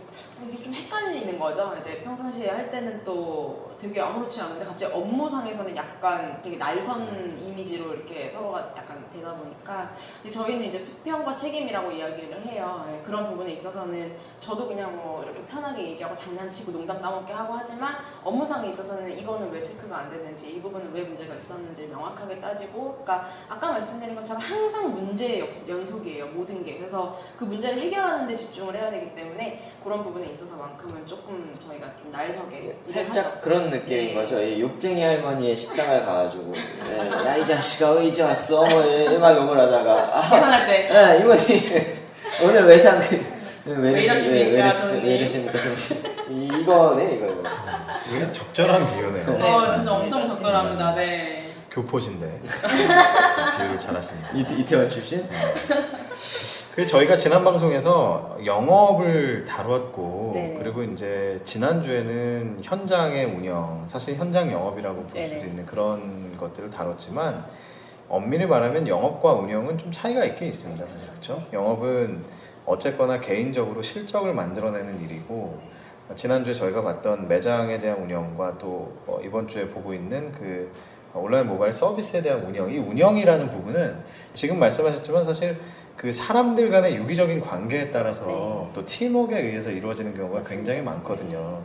Speaker 4: 헷갈리는 거죠. 이제 평상시에 할 때는 또 되게 아무렇지 않은데 갑자기 업무상에서는 약간 되게 날선 이미지로 이렇게 서로가 약간 되다 보니까 저희는 이제 수평과 책임이라고 이야기를 해요. 예, 그런 부분에 있어서는 저도 그냥 뭐 이렇게 편하게 얘기하고 장난치고 농담 따먹게 하고 하지만 업무상에 있어서는 이거는 왜 체크가 안 됐는지 이 부분은 왜 문제가 있었는지 명확하게 따지고 그러니까 아까 말씀드린 것처럼 항상 문제의 연속이에요. 모든 게. 그래서 그 문제를 해결하는 데 집중을 해야 되기 때문에 그런 부분에 있어서만큼은 조금 저희가 좀 날석에 일을
Speaker 2: 살짝
Speaker 4: 하죠.
Speaker 2: 그런 느낌인
Speaker 4: 네.
Speaker 2: 거죠. 이 욕쟁이 할머니의 식당을 가가지고 야 이 자식아 왜 이제 왔어? 뭐 막 욕을 하다가
Speaker 4: 계산할 때
Speaker 2: 야 이모님 오늘 외상
Speaker 4: 왜 이러십니까, 손님?
Speaker 2: 왜 이러십니까 선생님? 이거네 이거.
Speaker 1: 되게 적절한 비유네요.
Speaker 3: 네,
Speaker 4: 진짜 엄청
Speaker 3: 맞습니다.
Speaker 4: 적절합니다. 네.
Speaker 1: 교포신데 비유를 잘하십니다.
Speaker 2: 이태원 출신?
Speaker 1: 그 저희가 지난 방송에서 영업을 다뤘고
Speaker 3: 네네.
Speaker 1: 그리고 이제 지난 주에는 현장의 운영, 사실 현장 영업이라고 볼
Speaker 3: 네네.
Speaker 1: 수도 있는 그런 것들을 다뤘지만 엄밀히 말하면 영업과 운영은 좀 차이가 있긴 있습니다. 사실 그렇죠? 영업은 어쨌거나 개인적으로 실적을 만들어내는 일이고 지난주에 저희가 봤던 매장에 대한 운영과 또 이번 주에 보고 있는 그 온라인 모바일 서비스에 대한 운영, 이 운영이라는 부분은 지금 말씀하셨지만 사실 그 사람들 간의 유기적인 관계에 따라서
Speaker 3: 네.
Speaker 1: 또 팀워크에 의해서 이루어지는 경우가
Speaker 3: 맞습니다.
Speaker 1: 굉장히 많거든요.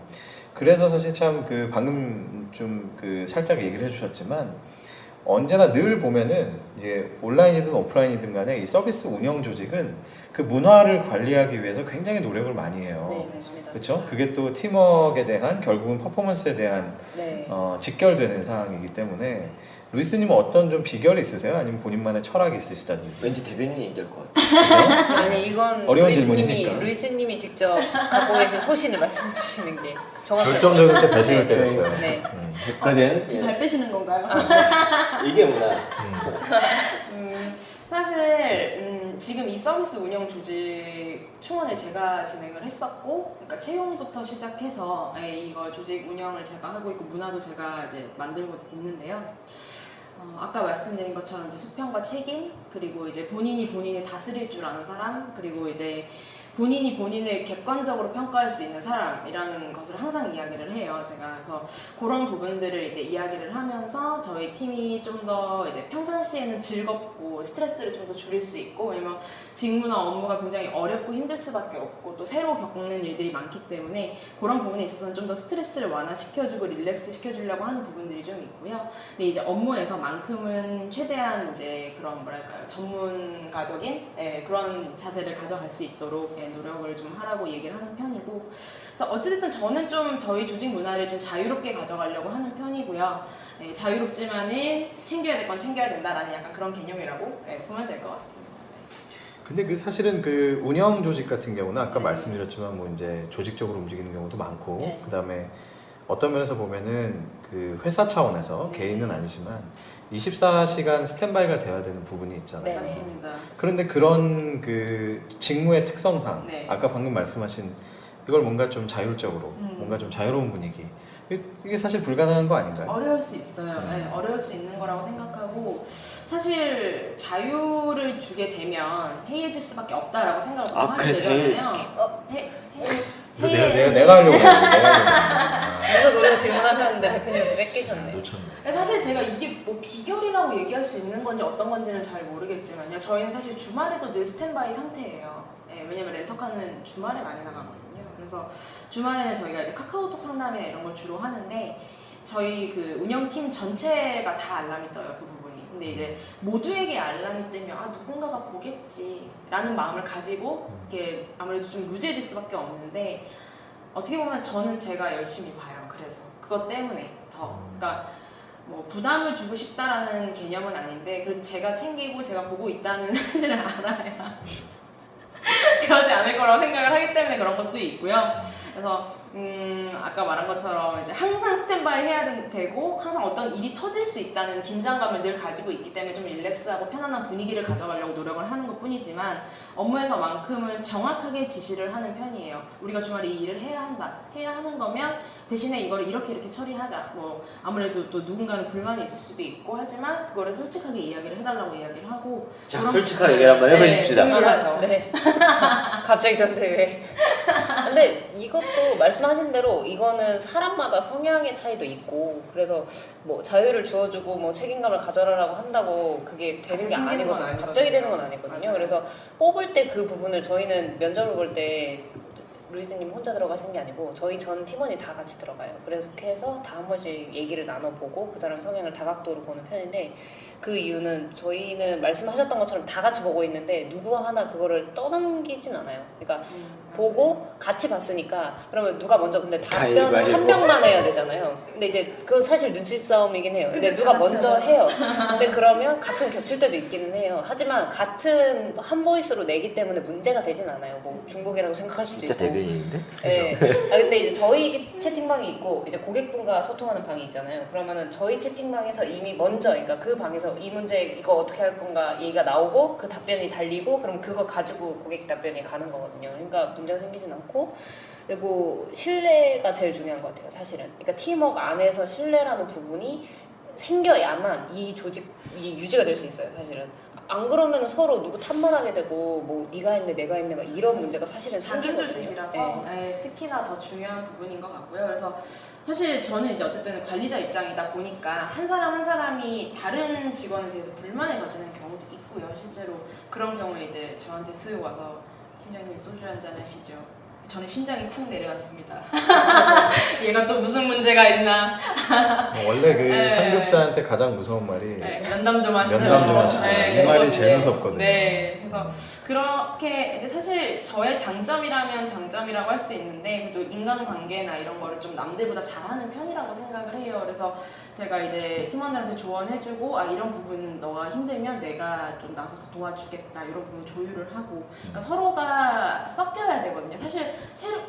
Speaker 1: 그래서 사실 참 그 방금 좀 그 살짝 얘기를 해주셨지만 언제나 늘 보면은 이제 온라인이든 오프라인이든 간에 이 서비스 운영 조직은 그 문화를 관리하기 위해서 굉장히 노력을 많이 해요.
Speaker 3: 네, 맞습니다.
Speaker 1: 그렇죠? 그게 또 팀워크에 대한 결국은 퍼포먼스에 대한
Speaker 3: 네.
Speaker 1: 직결되는 사항이기 때문에 루이스님은 어떤 좀 비결이 있으세요? 아니면 본인만의 철학이 있으시다든지?
Speaker 2: 왠지 대변인이 얘기할 것 같아.
Speaker 3: 아니 이건
Speaker 1: 어려운 질문이니까.
Speaker 3: 루이스님이 직접 갖고 계신 소신을 말씀해 주시는 게 정확하게.
Speaker 1: 결정적일 때 배신을 때렸어요.
Speaker 3: 네.
Speaker 2: 됐거든.
Speaker 4: 지금 발 빼시는 건가요?
Speaker 2: 이게 뭐야?
Speaker 4: 사실 지금 이 서비스 운영 조직 충원을 제가 진행을 했었고, 그러니까 채용부터 시작해서 이거 조직 운영을 제가 하고 있고 문화도 제가 이제 만들고 있는데요. 아까 말씀드린 것처럼 이제 수평과 책임, 그리고 이제 본인이 다스릴 줄 아는 사람, 그리고 이제 본인이 본인을 객관적으로 평가할 수 있는 사람이라는 것을 항상 이야기를 해요. 제가 그래서 그런 부분들을 이제 이야기를 하면서 저희 팀이 좀 더 이제 평상시에는 즐겁고 스트레스를 좀 더 줄일 수 있고, 왜냐면 직무나 업무가 굉장히 어렵고 힘들 수밖에 없고 또 새로 겪는 일들이 많기 때문에 그런 부분에 있어서는 좀 더 스트레스를 완화시켜주고 릴렉스 시켜주려고 하는 부분들이 좀 있고요. 근데 이제 업무에서만큼은 최대한 이제 그런 뭐랄까요, 전문가적인 그런 자세를 가져갈 수 있도록 노력을 좀 하라고 얘기를 하는 편이고, 그래서 어찌됐든 저는 좀 저희 조직 문화를 좀 자유롭게 가져가려고 하는 편이고요. 자유롭지만은 챙겨야 될 건 챙겨야 된다라는 약간 그런 개념이라고 보면 될 것 같습니다.
Speaker 1: 근데 그 사실은 그 운영 조직 같은 경우는 아까
Speaker 4: 네.
Speaker 1: 말씀드렸지만 뭐 이제 조직적으로 움직이는 경우도 많고,
Speaker 4: 네.
Speaker 1: 그다음에 어떤 면에서 보면은 그 회사 차원에서
Speaker 4: 네.
Speaker 1: 개인은 아니지만 24시간 스탠바이가 돼야 되는 부분이 있잖아요.
Speaker 3: 네.
Speaker 4: 맞습니다.
Speaker 1: 그런데 그런 그 직무의 특성상
Speaker 4: 네.
Speaker 1: 아까 방금 말씀하신 이걸 뭔가 좀 자율적으로 뭔가 좀 자유로운 분위기, 이게 사실 불가능한 거 아닌가요?
Speaker 4: 어려울 수 있어요. 네, 어려울 수 있는 거라고 생각하고, 사실 자유를 주게 되면 해이해질 수밖에 없다라고 생각을 하게
Speaker 2: 그래서
Speaker 4: 되잖아요.
Speaker 1: 이거 내가 하려고 했는데
Speaker 3: 이거 노래고 질문하셨는데 대표님이 뺏기셨네.
Speaker 1: 놓쳤네.
Speaker 4: 사실 제가 이게 뭐 비결이라고 얘기할 수 있는 건지 어떤 건지는 잘 모르겠지만요. 저희는 사실 주말에도 늘 스탠바이 상태예요. 왜냐면 렌터카는 주말에 많이 나가거든요. 그래서 주말에는 저희가 이제 카카오톡 상담이나 이런 걸 주로 하는데, 저희 그 운영팀 전체가 다 알람이 떠요, 그 부분이. 근데 이제 모두에게 알람이 뜨면 누군가가 보겠지라는 마음을 가지고 이렇게 아무래도 좀 루즈해질 수밖에 없는데, 어떻게 보면 저는 제가 열심히 봐요. 그래서 그것 때문에 더, 그러니까 뭐 부담을 주고 싶다라는 개념은 아닌데, 그래도 제가 챙기고 제가 보고 있다는 사실을 알아야 그러지 않을 거라고 생각을 하기 때문에 그런 것도 있고요. 그래서 아까 말한 것처럼 이제 항상 스탠바이 해야 되고 항상 어떤 일이 터질 수 있다는 긴장감을 늘 가지고 있기 때문에 좀 릴렉스하고 편안한 분위기를 가져가려고 노력을 하는 것 뿐이지만, 업무에서만큼은 정확하게 지시를 하는 편이에요. 우리가 주말에 이 일을 해야 하는 거면 대신에 이거를 이렇게 처리하자. 뭐 아무래도 또 누군가는 불만이 있을 수도 있고 하지만 그거를 솔직하게 이야기를 해달라고 이야기를 하고.
Speaker 2: 자, 솔직하게 얘기를 한번 해보십시다.
Speaker 4: 당연하죠.
Speaker 3: 네. 갑자기 저한테 왜? 근데 이것도 말씀하신 대로 이거는 사람마다 성향의 차이도 있고, 그래서 뭐 자유를 주어주고 뭐 책임감을 가져라라고 한다고 그게 되는 게 아니거든요. 갑자기 되는 건 아니거든요.
Speaker 4: 맞아요.
Speaker 3: 그래서 뽑을 때 그 부분을 저희는 면접을 볼 때 루이즈님 혼자 들어가신 게 아니고 저희 전 팀원이 다 같이 들어가요. 그래서 해서 다 한 번씩 얘기를 나눠보고 그 사람 성향을 다각도로 보는 편인데, 그 이유는 저희는 말씀하셨던 것처럼 다 같이 보고 있는데 누구 하나 그거를 떠넘기진 않아요. 그러니까 보고 같이 봤으니까 그러면 누가 먼저, 근데 답변을
Speaker 2: 가위바위보.
Speaker 3: 한 명만 해야 되잖아요. 근데 이제 그건 사실 눈치 싸움이긴 해요. 근데 누가 먼저 해요. 근데 그러면 가끔 겹칠 때도 있기는 해요. 하지만 같은 한 보이스로 내기 때문에 문제가 되진 않아요. 뭐 중복이라고 생각할 수도
Speaker 2: 진짜
Speaker 3: 있고.
Speaker 2: 대변인인데?
Speaker 3: 네. 근데 이제 저희 채팅방이 있고 이제 고객분과 소통하는 방이 있잖아요. 그러면은 저희 채팅방에서 이미 먼저, 그러니까 그 방에서 이 문제 이거 어떻게 할 건가 얘기가 나오고 그 답변이 달리고, 그럼 그거 가지고 고객 답변이 가는 거거든요. 그러니까 문제가 생기진 않고, 그리고 신뢰가 제일 중요한 것 같아요, 사실은. 그러니까 팀워크 안에서 신뢰라는 부분이 생겨야만 이 조직이 유지가 될 수 있어요, 사실은. 안 그러면 서로 누구 탓만하게 되고 뭐 네가 했네 내가 했네 막 이런 문제가 사실은 생기거든요.
Speaker 4: 자율조직이라서 특히나 더 중요한 부분인 것 같고요. 그래서 사실 저는 이제 어쨌든 관리자 입장이다 보니까 한 사람 한 사람이 다른 직원에 대해서 불만을 가지는 경우도 있고요. 실제로 그런 경우에 이제 저한테 쓱 와서 팀장님 소주 한잔 하시죠. 저는 심장이 쿵 내려앉습니다. 얘가 또 무슨 문제가 있나.
Speaker 1: 원래 그
Speaker 4: 네.
Speaker 1: 상급자한테 가장 무서운 말이
Speaker 4: 면담 좀 하시죠.
Speaker 1: 면담 좀 하시죠. 이 말이 제일 무섭거든요.
Speaker 4: 네, 그래서 그렇게 이제 사실 저의 장점이라면 장점이라고 할 수 있는데, 그래도 인간관계나 이런 거를 좀 남들보다 잘하는 편이라고 생각을 해요. 그래서 제가 이제 팀원들한테 조언해주고 이런 부분 너가 힘들면 내가 좀 나서서 도와주겠다, 이런 부분 조율을 하고, 그러니까 서로가 섞여야 되거든요. 사실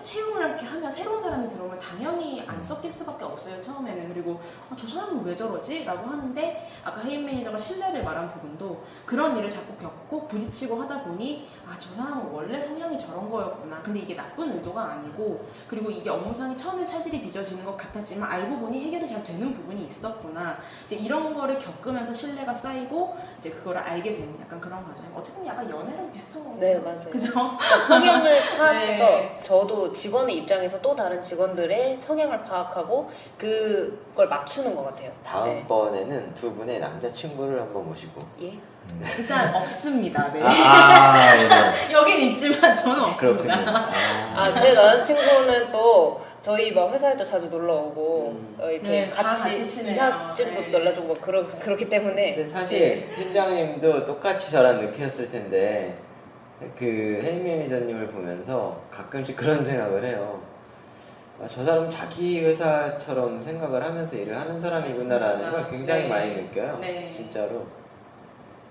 Speaker 4: 채용을 이렇게 하면 새로운 사람이 들어오면 당연히 안 섞일 수밖에 없어요 처음에는. 그리고 저 사람은 왜 저러지? 라고 하는데 아까 해임 매니저가 신뢰를 말한 부분도 그런 일을 자꾸 겪고 부딪히고 하다 보니 저 사람은 원래 성향이 저런 거였구나. 근데 이게 나쁜 의도가 아니고 그리고 이게 업무상에 처음엔 차질이 빚어지는 것 같았지만 알고 보니 해결이 잘 되는 부분이 있었구나. 이제 이런 거를 겪으면서 신뢰가 쌓이고 이제 그거를 알게 되는 약간 그런 과정. 어떻게 보면 약간 연애랑 비슷한 거 같아요.
Speaker 3: 네, 맞아요.
Speaker 4: 그죠?
Speaker 3: 그러니까 성향을 파악해서
Speaker 4: 네.
Speaker 3: 저도 직원의 입장에서 또 다른 직원들의 성향을 파악하고 그걸 맞추는 것 같아요. 네.
Speaker 2: 다음번에는 두 분의 남자친구를 한번 모시고.
Speaker 3: 예.
Speaker 4: 일단 없습니다. 네.
Speaker 2: 네.
Speaker 4: 여긴 있지만 저는 없습니다.
Speaker 2: 그렇군요.
Speaker 3: 제 남자친구는 또 저희 막 회사에도 자주 놀러 오고 이렇게
Speaker 4: 네, 다
Speaker 3: 같이
Speaker 4: 같이 치네요.
Speaker 3: 이삿짐도
Speaker 4: 네.
Speaker 3: 날라주고 막 그렇기 때문에
Speaker 2: 근데 사실 팀장님도 똑같이 저랑 느꼈을 텐데 그 해임 매니저님을 보면서 가끔씩 그런 생각을 해요. 저 사람 자기 회사처럼 생각을 하면서 일을 하는 사람이구나라는
Speaker 4: 맞습니다.
Speaker 2: 걸 굉장히
Speaker 4: 네.
Speaker 2: 많이 느껴요.
Speaker 4: 네.
Speaker 2: 진짜로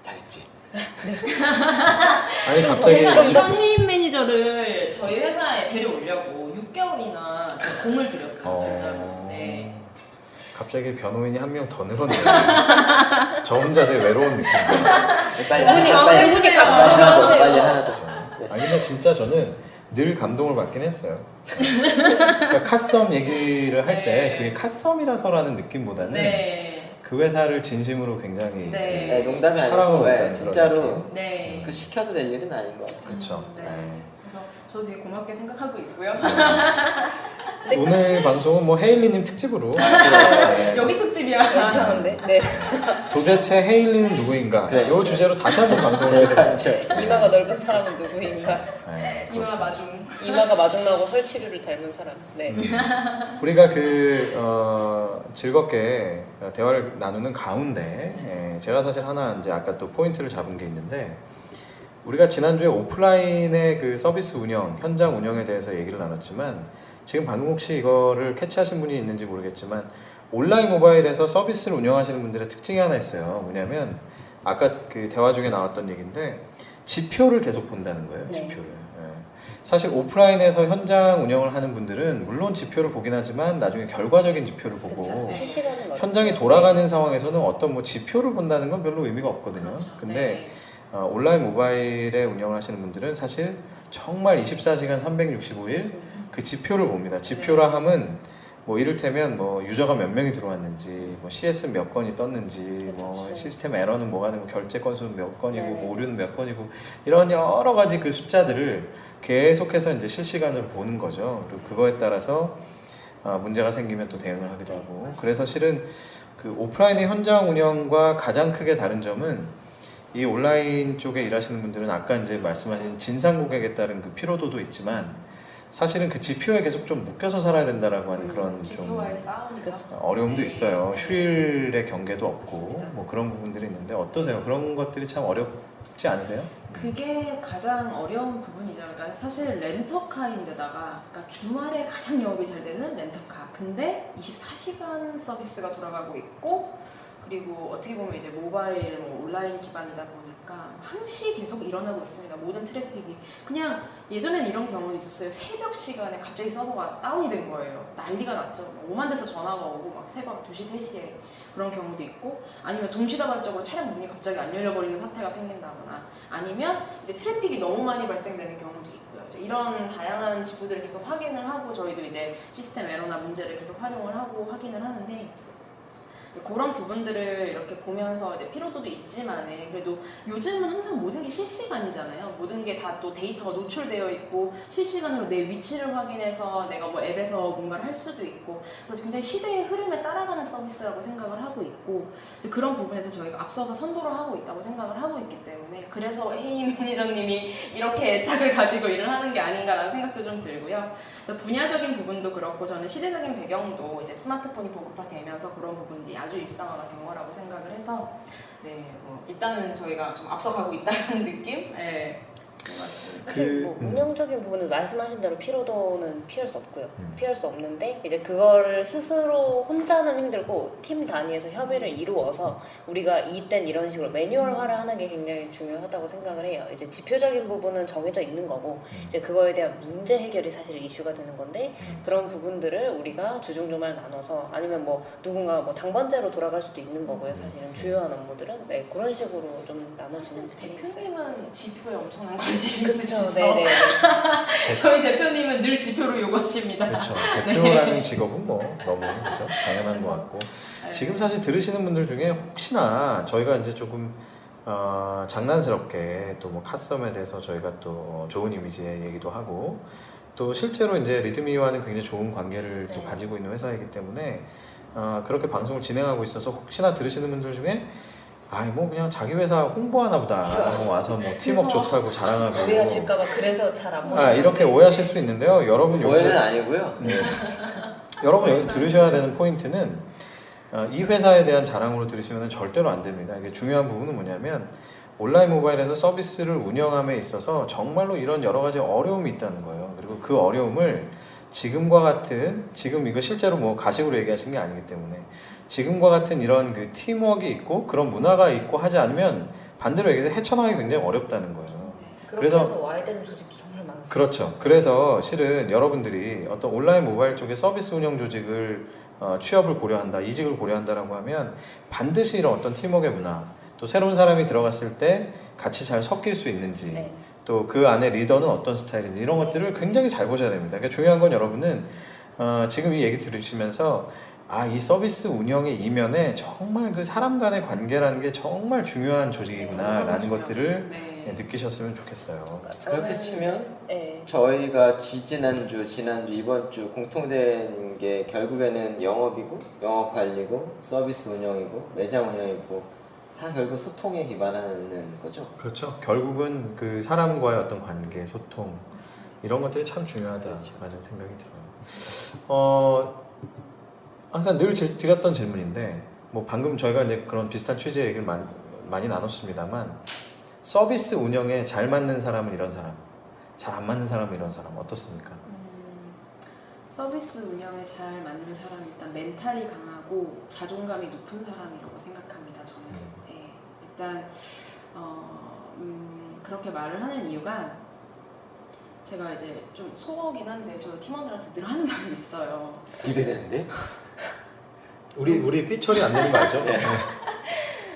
Speaker 2: 잘했지.
Speaker 1: 아니
Speaker 3: 좀
Speaker 1: 갑자기
Speaker 3: 더
Speaker 4: 이번 해임 매니저를 저희 회사에 데려오려고 6개월이나 공을 들였어요, 진짜로. 네.
Speaker 1: 갑자기 변호인이 한 명 더 늘었네요. 저 혼자 되게 외로운 느낌이에요.
Speaker 3: 두 분이 같이
Speaker 2: 빨리
Speaker 3: 하세요.
Speaker 2: 하나 더 줘.
Speaker 1: 아니 근데 진짜 저는 늘 감동을 받긴 했어요. 그러니까 카썸 얘기를 할 때
Speaker 4: 네.
Speaker 1: 그게 카썸이라서라는 느낌보다는
Speaker 4: 네.
Speaker 1: 그 회사를 진심으로 굉장히
Speaker 4: 네.
Speaker 2: 네, 농담이 아니고
Speaker 1: 사랑하고
Speaker 2: 네,
Speaker 1: 있다는
Speaker 2: 진짜로
Speaker 1: 그런 느낌.
Speaker 4: 네.
Speaker 2: 그 시켜서 될 일은 아닌 것 같아요.
Speaker 1: 그렇죠.
Speaker 4: 네.
Speaker 1: 네.
Speaker 4: 그래서 저도 되게 고맙게 생각하고 있고요.
Speaker 1: 오늘 방송은 뭐 헤일리님 특집으로
Speaker 4: 여기 특집이야.
Speaker 3: 이상한데? 네.
Speaker 1: 도대체 헤일리는 누구인가
Speaker 2: 그래.
Speaker 1: 이 주제로 다시 한번 방송을 해드려요.
Speaker 3: 이마가 넓은 사람은 누구인가?
Speaker 1: 네,
Speaker 4: 이마 마중.
Speaker 3: 이마가 마중 나오고 설치류를 닮은 사람. 네.
Speaker 1: 우리가 즐겁게 대화를 나누는 가운데 제가 사실 하나 이제 아까 또 포인트를 잡은 게 있는데 우리가 지난주에 오프라인의 그 서비스 운영, 현장 운영에 대해서 얘기를 나눴지만 지금 방금 혹시 이거를 캐치하신 분이 있는지 모르겠지만 온라인 모바일에서 서비스를 운영하시는 분들의 특징이 하나 있어요. 뭐냐면 아까 그 대화 중에 나왔던 얘기인데 지표를 계속 본다는 거예요.
Speaker 3: 네.
Speaker 1: 지표를. 사실 오프라인에서 현장 운영을 하는 분들은 물론 지표를 보긴 하지만 나중에 결과적인 지표를 보고
Speaker 3: 그쵸. 실시간은
Speaker 1: 현장이 돌아가는 상황에서는 어떤 뭐 지표를 본다는 건 별로 의미가 없거든요.
Speaker 4: 그렇죠.
Speaker 1: 근데 온라인 모바일에 운영을 하시는 분들은 사실 정말 24시간 365일 그 지표를 봅니다. 지표라 함은 뭐 이를테면 뭐 유저가 몇 명이 들어왔는지, 뭐 CS 몇 건이 떴는지, 뭐
Speaker 3: 그쵸.
Speaker 1: 시스템 에러는 뭐가 되고 결제 건수는 몇 건이고,
Speaker 3: 네네.
Speaker 1: 뭐 오류는 몇 건이고 이런 여러 가지 그 숫자들을 계속해서 이제 실시간으로 보는 거죠. 그리고 그거에 따라서 문제가 생기면 또 대응을 하기도 하고.
Speaker 3: 맞습니다.
Speaker 1: 그래서 실은 그 오프라인의 현장 운영과 가장 크게 다른 점은 이 온라인 쪽에 일하시는 분들은 아까 이제 말씀하신 진상 고객에 따른 그 피로도도 있지만 사실은 그 지표에 계속 좀 묶여서 살아야 된다라고 하는 그런 좀
Speaker 4: 지표와의 싸움이죠.
Speaker 1: 어려움도
Speaker 4: 네.
Speaker 1: 있어요. 휴일의 경계도 없고
Speaker 4: 맞습니다.
Speaker 1: 뭐 그런 부분들이 있는데 어떠세요? 그런 것들이 참 어렵지 않으세요?
Speaker 4: 그게 가장 어려운 부분이죠. 그러니까 사실 렌터카인데다가 그러니까 주말에 가장 영업이 잘 되는 렌터카. 근데 24시간 서비스가 돌아가고 있고 그리고 어떻게 보면 이제 모바일 뭐 온라인 기반이다 보니까 항시 계속 일어나고 있습니다. 모든 트래픽이 그냥 예전엔 이런 경우도 있었어요. 새벽 시간에 갑자기 서버가 다운이 된 거예요. 난리가 났죠. 오만 대서 전화가 오고 막 새벽 2시, 3시에 그런 경우도 있고 아니면 동시다발적으로 차량 문이 갑자기 안 열려버리는 사태가 생긴다거나 아니면 이제 트래픽이 너무 많이 발생되는 경우도 있고요. 이제 이런 다양한 지표들을 계속 확인을 하고 저희도 이제 시스템 에러나 문제를 계속 활용을 하고 확인을 하는데 이제 그런 부분들을 이렇게 보면서 이제 피로도도 있지만은 그래도 요즘은 항상 모든 게 실시간이잖아요. 모든 게 다 또 데이터가 노출되어 있고 실시간으로 내 위치를 확인해서 내가 뭐 앱에서 뭔가를 할 수도 있고 그래서 굉장히 시대의 흐름에 따라가는 서비스라고 생각을 하고 있고 이제 그런 부분에서 저희가 앞서서 선도를 하고 있다고 생각을 하고 있기 때문에 그래서 해임 매니저님이 이렇게 애착을 가지고 일을 하는 게 아닌가라는 생각도 좀 들고요. 그래서 분야적인 부분도 그렇고 저는 시대적인 배경도 이제 스마트폰이 보급화되면서 그런 부분들이 아주 일상화가 된 거라고 생각을 해서 네, 일단은 저희가 좀 앞서가고 있다는 느낌? 네.
Speaker 3: 사실 뭐 운영적인 부분은 말씀하신 대로 피로도는 피할 수 없고요. 피할 수 없는데 이제 그거를 스스로 혼자는 힘들고 팀 단위에서 협의를 이루어서 우리가 이땐 이런 식으로 매뉴얼화를 하는 게 굉장히 중요하다고 생각을 해요. 이제 지표적인 부분은 정해져 있는 거고 이제 그거에 대한 문제 해결이 사실 이슈가 되는 건데 그런 부분들을 우리가 주중주말 나눠서 아니면 뭐 누군가 뭐 당번제로 돌아갈 수도 있는 거고요. 사실은 주요한 업무들은 네, 그런 식으로 좀 나눠지는 부분이 있어요.
Speaker 4: 대표님은 지표에 엄청난 관심이
Speaker 3: 그렇죠.
Speaker 4: 있으시죠?
Speaker 3: 네네.
Speaker 4: 저희 대표님은 늘 지표로 요구하십니다.
Speaker 1: 그렇죠. 대표라는 직업은 뭐 너무 그렇죠? 당연한 것 같고 지금 사실 들으시는 분들 중에 혹시나 저희가 이제 조금 장난스럽게 또 뭐 카썸에 대해서 저희가 또 좋은 이미지의 얘기도 하고 또 실제로 이제 리드미와는 굉장히 좋은 관계를 또
Speaker 3: 네.
Speaker 1: 가지고 있는 회사이기 때문에 그렇게 방송을 진행하고 있어서 혹시나 들으시는 분들 중에 아이 뭐 그냥 자기 회사 홍보하나 보다 와서 뭐 팀워크 좋다고 자랑하고
Speaker 3: 오해하실까봐 그래서 잘 안 모시는데
Speaker 1: 이렇게 오해하실 수 있는데요. 여러분
Speaker 2: 오해는
Speaker 1: 여기서
Speaker 2: 아니고요.
Speaker 1: 여러분 여기서 들으셔야 되는 포인트는 이 회사에 대한 자랑으로 들으시면 절대로 안 됩니다. 이게 중요한 부분은 뭐냐면 온라인 모바일에서 서비스를 운영함에 있어서 정말로 이런 여러 가지 어려움이 있다는 거예요. 그리고 그 어려움을 지금과 같은 지금 이거 실제로 뭐 가식으로 얘기하신 게 아니기 때문에 지금과 같은 이런 그 팀워크가 있고 그런 문화가 있고 하지 않으면 반대로 얘기해서 헤쳐나가기 굉장히 어렵다는 거예요.
Speaker 3: 그렇게
Speaker 1: 그래서-
Speaker 3: 해서 와야 되는 조직도 정말 많습니다.
Speaker 1: 그렇죠. 그래서 실은 여러분들이 어떤 온라인 모바일 쪽에 서비스 운영 조직을 취업을 고려한다, 이직을 고려한다라고 하면 반드시 이런 어떤 팀워크의 문화, 또 새로운 사람이 들어갔을 때 같이 잘 섞일 수 있는지,
Speaker 3: 네.
Speaker 1: 또 그 안에 리더는 어떤 스타일인지 이런 것들을 굉장히 잘 보셔야 됩니다. 그러니까 중요한 건 여러분은 지금 이 얘기 들으시면서 이 서비스 운영의 이면에 정말 그 사람 간의 관계라는 게 정말 중요한 조직이구나라는 것들을 느끼셨으면 좋겠어요.
Speaker 2: 그렇게 치면
Speaker 3: 네.
Speaker 2: 저희가 지난주, 이번 주 공통된 게 결국에는 영업이고 영업 관리고 서비스 운영이고 매장 운영이고 다 결국 소통에 기반하는 거죠.
Speaker 1: 그렇죠. 결국은 그 사람과의 어떤 관계, 소통 이런 것들이 참 중요하다라는 생각이 들어요. 항상 늘 드렸던 질문인데 뭐 방금 저희가 이제 그런 비슷한 취지의 얘기를 많이 나눴습니다만 서비스 운영에 잘 맞는 사람은 이런 사람, 잘 안 맞는 사람은 이런 사람 어떻습니까?
Speaker 4: 서비스 운영에 잘 맞는 사람은 일단 멘탈이 강하고 자존감이 높은 사람이라고 생각합니다. 저는 네, 일단 그렇게 말을 하는 이유가 제가 이제 좀 소어긴 한데 저 팀원들한테 늘 하는 말이 있어요.
Speaker 2: 기대되는데?
Speaker 1: 우리 삐 처리 안 되는 거 알죠?
Speaker 2: 네.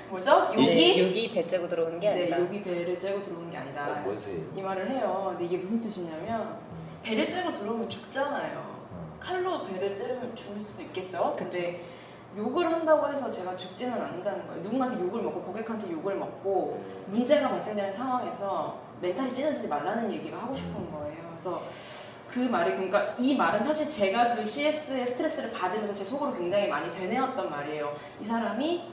Speaker 4: 뭐죠?
Speaker 3: 네,
Speaker 4: 여기?
Speaker 3: 여기 배 째고 들어오는 게 아니라
Speaker 4: 여기 배를 째고 들어오는 게 아니다.
Speaker 2: 뭔 소리?
Speaker 4: 이 말을 해요. 근데 이게 무슨 뜻이냐면 배를 째고 들어오면 죽잖아요. 칼로 배를 찌르면 죽을 수 있겠죠? 근데 욕을 한다고 해서 제가 죽지는 않는다는 거예요. 누군가한테 욕을 먹고 고객한테 욕을 먹고 문제가 발생되는 상황에서 멘탈이 찢어지지 말라는 얘기가 하고 싶은 거예요. 그래서 그 말이 그러니까 이 말은 사실 제가 그 CS의 스트레스를 받으면서 제 속으로 굉장히 많이 되뇌었던 말이에요. 이 사람이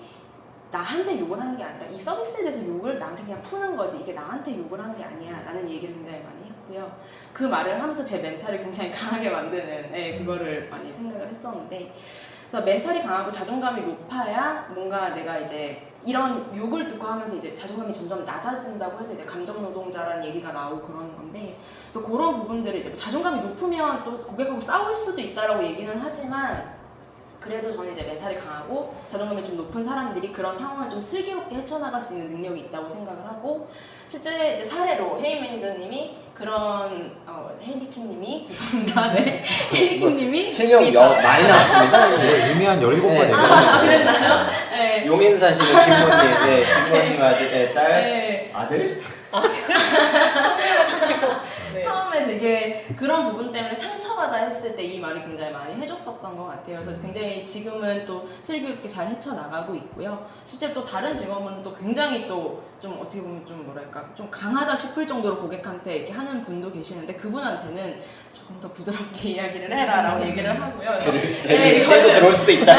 Speaker 4: 나한테 욕을 하는 게 아니라 이 서비스에 대해서 욕을 나한테 그냥 푸는 거지 이게 나한테 욕을 하는 게 아니야 라는 얘기를 굉장히 많이 했고요. 그 말을 하면서 제 멘탈을 굉장히 강하게 만드는 그거를 많이 생각을 했었는데 그래서 멘탈이 강하고 자존감이 높아야 뭔가 내가 이제 이런 욕을 듣고 하면서 이제 자존감이 점점 낮아진다고 해서 이제 감정 노동자라는 얘기가 나오고 그러는 건데 그래서 그런 부분들을 이제 자존감이 높으면 또 고객하고 싸울 수도 있다라고 얘기는 하지만 그래도 저는 이제 멘탈이 강하고 자존감이 좀 높은 사람들이 그런 상황을 좀 슬기롭게 헤쳐나갈 수 있는 능력이 있다고 생각을 하고 실제 이제 사례로 혜인 매니저님이 그런 혜리킹님이 죄송합니다. 네. 혜리킹님이
Speaker 2: 실력 많이 나왔습니다.
Speaker 1: 이미 한 17번
Speaker 2: 네.
Speaker 1: 얘기했어요.
Speaker 4: 그랬나요? 네.
Speaker 2: 용인 사시는 김모님, 김모님 아들, 딸,
Speaker 4: 네.
Speaker 2: 아들?
Speaker 3: 선배를 하시고 네.
Speaker 4: 처음에 되게 그런 부분 때문에 상처받아 했을 때 이 말이 굉장히 많이 해줬었던 것 같아요. 그래서 굉장히 지금은 또 슬기롭게 잘 헤쳐나가고 있고요. 실제로 또 다른 직업은 또 굉장히 또 좀 어떻게 보면 좀 뭐랄까 좀 강하다 싶을 정도로 고객한테 이렇게 하는 분도 계시는데 그분한테는 조금 더 부드럽게 이야기를 해라라고 얘기를 하고요.
Speaker 2: 배를 째고 들어올 수도 있다.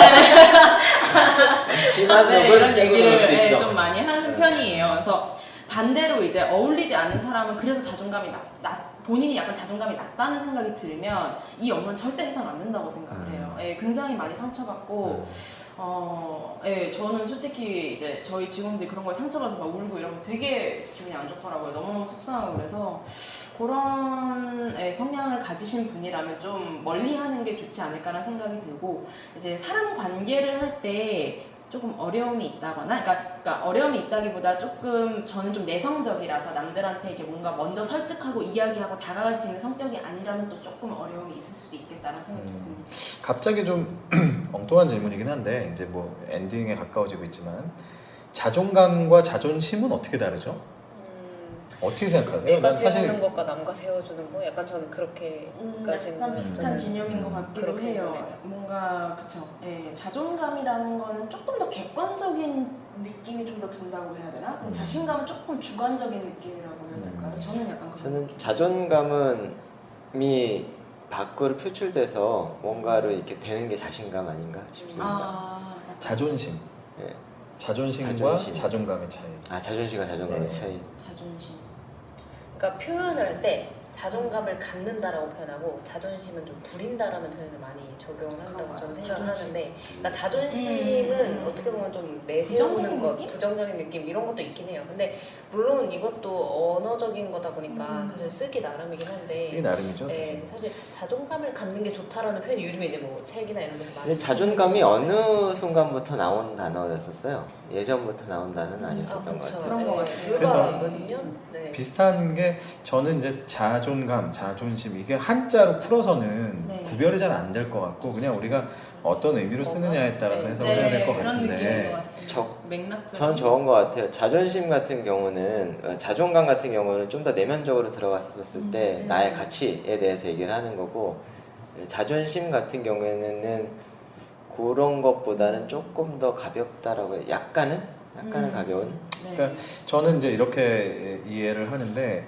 Speaker 2: 심한 욕을
Speaker 4: 이런
Speaker 2: 째고 들어올 수도
Speaker 4: 얘기를
Speaker 2: 있어.
Speaker 4: 좀 많이 하는 편이에요. 그래서 반대로 이제 어울리지 않는 사람은 그래서 자존감이 본인이 약간 자존감이 낮다는 생각이 들면 이 업무는 절대 해서는 안 된다고 생각을 해요. 굉장히 많이 상처받고 예, 저는 솔직히 이제 저희 직원들이 그런 거에 상처받아서 막 울고 이러면 되게 기분이 안 좋더라고요. 너무너무 속상하고 그래서 그런 성향을 가지신 분이라면 좀 멀리 하는 게 좋지 않을까라는 생각이 들고 이제 사람 관계를 할 때 조금 어려움이 있다거나 그러니까 어려움이 있다기보다 조금 저는 좀 내성적이라서 남들한테 이렇게 뭔가 먼저 설득하고 이야기하고 다가갈 수 있는 성격이 아니라면 또 조금 어려움이 있을 수도 있겠다는 생각이 듭니다.
Speaker 1: 갑자기 좀 엉뚱한 질문이긴 한데 이제 뭐 엔딩에 가까워지고 있지만 자존감과 자존심은 어떻게 다르죠? 어떻게 생각하세요?
Speaker 3: 내가
Speaker 1: 난 사실
Speaker 3: 세우는 것과 남과 세워주는 거 약간 저는 그렇게
Speaker 4: 약간 비슷한 개념인 것 같기도
Speaker 3: 그렇게
Speaker 4: 해요.
Speaker 3: 보네요.
Speaker 4: 뭔가 그쵸. 예, 자존감이라는 거는 조금 더 객관적인 느낌이 좀 더 든다고 해야 되나? 그럼 자신감은 조금 주관적인 느낌이라고 해야 될까요? 저는 약간 그런
Speaker 2: 저는
Speaker 4: 느낌.
Speaker 2: 자존감은 이 밖으로 표출돼서 뭔가를 이렇게 되는 게 자신감 아닌가 싶습니다.
Speaker 4: 약간
Speaker 1: 자존심.
Speaker 2: 예.
Speaker 1: 자존심과
Speaker 2: 자존심.
Speaker 1: 자존감의 차이.
Speaker 2: 자존심과 자존감의
Speaker 1: 네.
Speaker 2: 차이.
Speaker 4: 자존심.
Speaker 3: 그러니까 표현을 할 때 자존감을 갖는다라고 표현하고 자존심은 좀 부린다라는 표현을 많이 적용을 한다고 저는 생각을
Speaker 4: 자존심.
Speaker 3: 하는데 그러니까 자존심은 어떻게 보면 좀 내세우는
Speaker 4: 부정적인
Speaker 3: 것,
Speaker 4: 느낌?
Speaker 3: 부정적인 느낌 이런 것도 있긴 해요. 근데 물론 이것도 언어적인 거다 보니까 사실 쓰기 나름이긴 한데
Speaker 1: 쓰기 나름이죠,
Speaker 3: 네,
Speaker 1: 사실.
Speaker 3: 사실 자존감을 갖는 게 좋다라는 표현이 요즘에 이제 뭐 책이나 이런 데서 많이
Speaker 2: 근데 자존감이 어느 순간부터 나온 단어였었어요? 예전부터 나온 단어는 아니었었던 것
Speaker 3: 그쵸.
Speaker 2: 같아요.
Speaker 4: 그런 것 같아요.
Speaker 1: 그래서
Speaker 3: 몇 년? 네.
Speaker 1: 비슷한 게 저는 이제 자존감, 자존심 이게 한자로 풀어서는
Speaker 4: 네.
Speaker 1: 구별이 잘 안 될 것 같고 그냥 우리가 어떤 의미로 쓰느냐에 따라서 해석을
Speaker 3: 네,
Speaker 1: 해야 될 것
Speaker 4: 그런 느낌인 것
Speaker 1: 같은데
Speaker 4: 같습니다.
Speaker 2: 저-
Speaker 4: 맥락적인.
Speaker 2: 전 좋은 것 같아요. 자존심 같은 경우는 자존감 같은 경우는 좀 더 내면적으로 들어갔었을 때 나의 가치에 대해서 얘기를 하는 거고 자존심 같은 경우에는 그런 것보다는 조금 더 가볍다라고 해요. 약간은 가벼운.
Speaker 4: 네.
Speaker 1: 그러니까 저는 이제 이렇게 이해를 하는데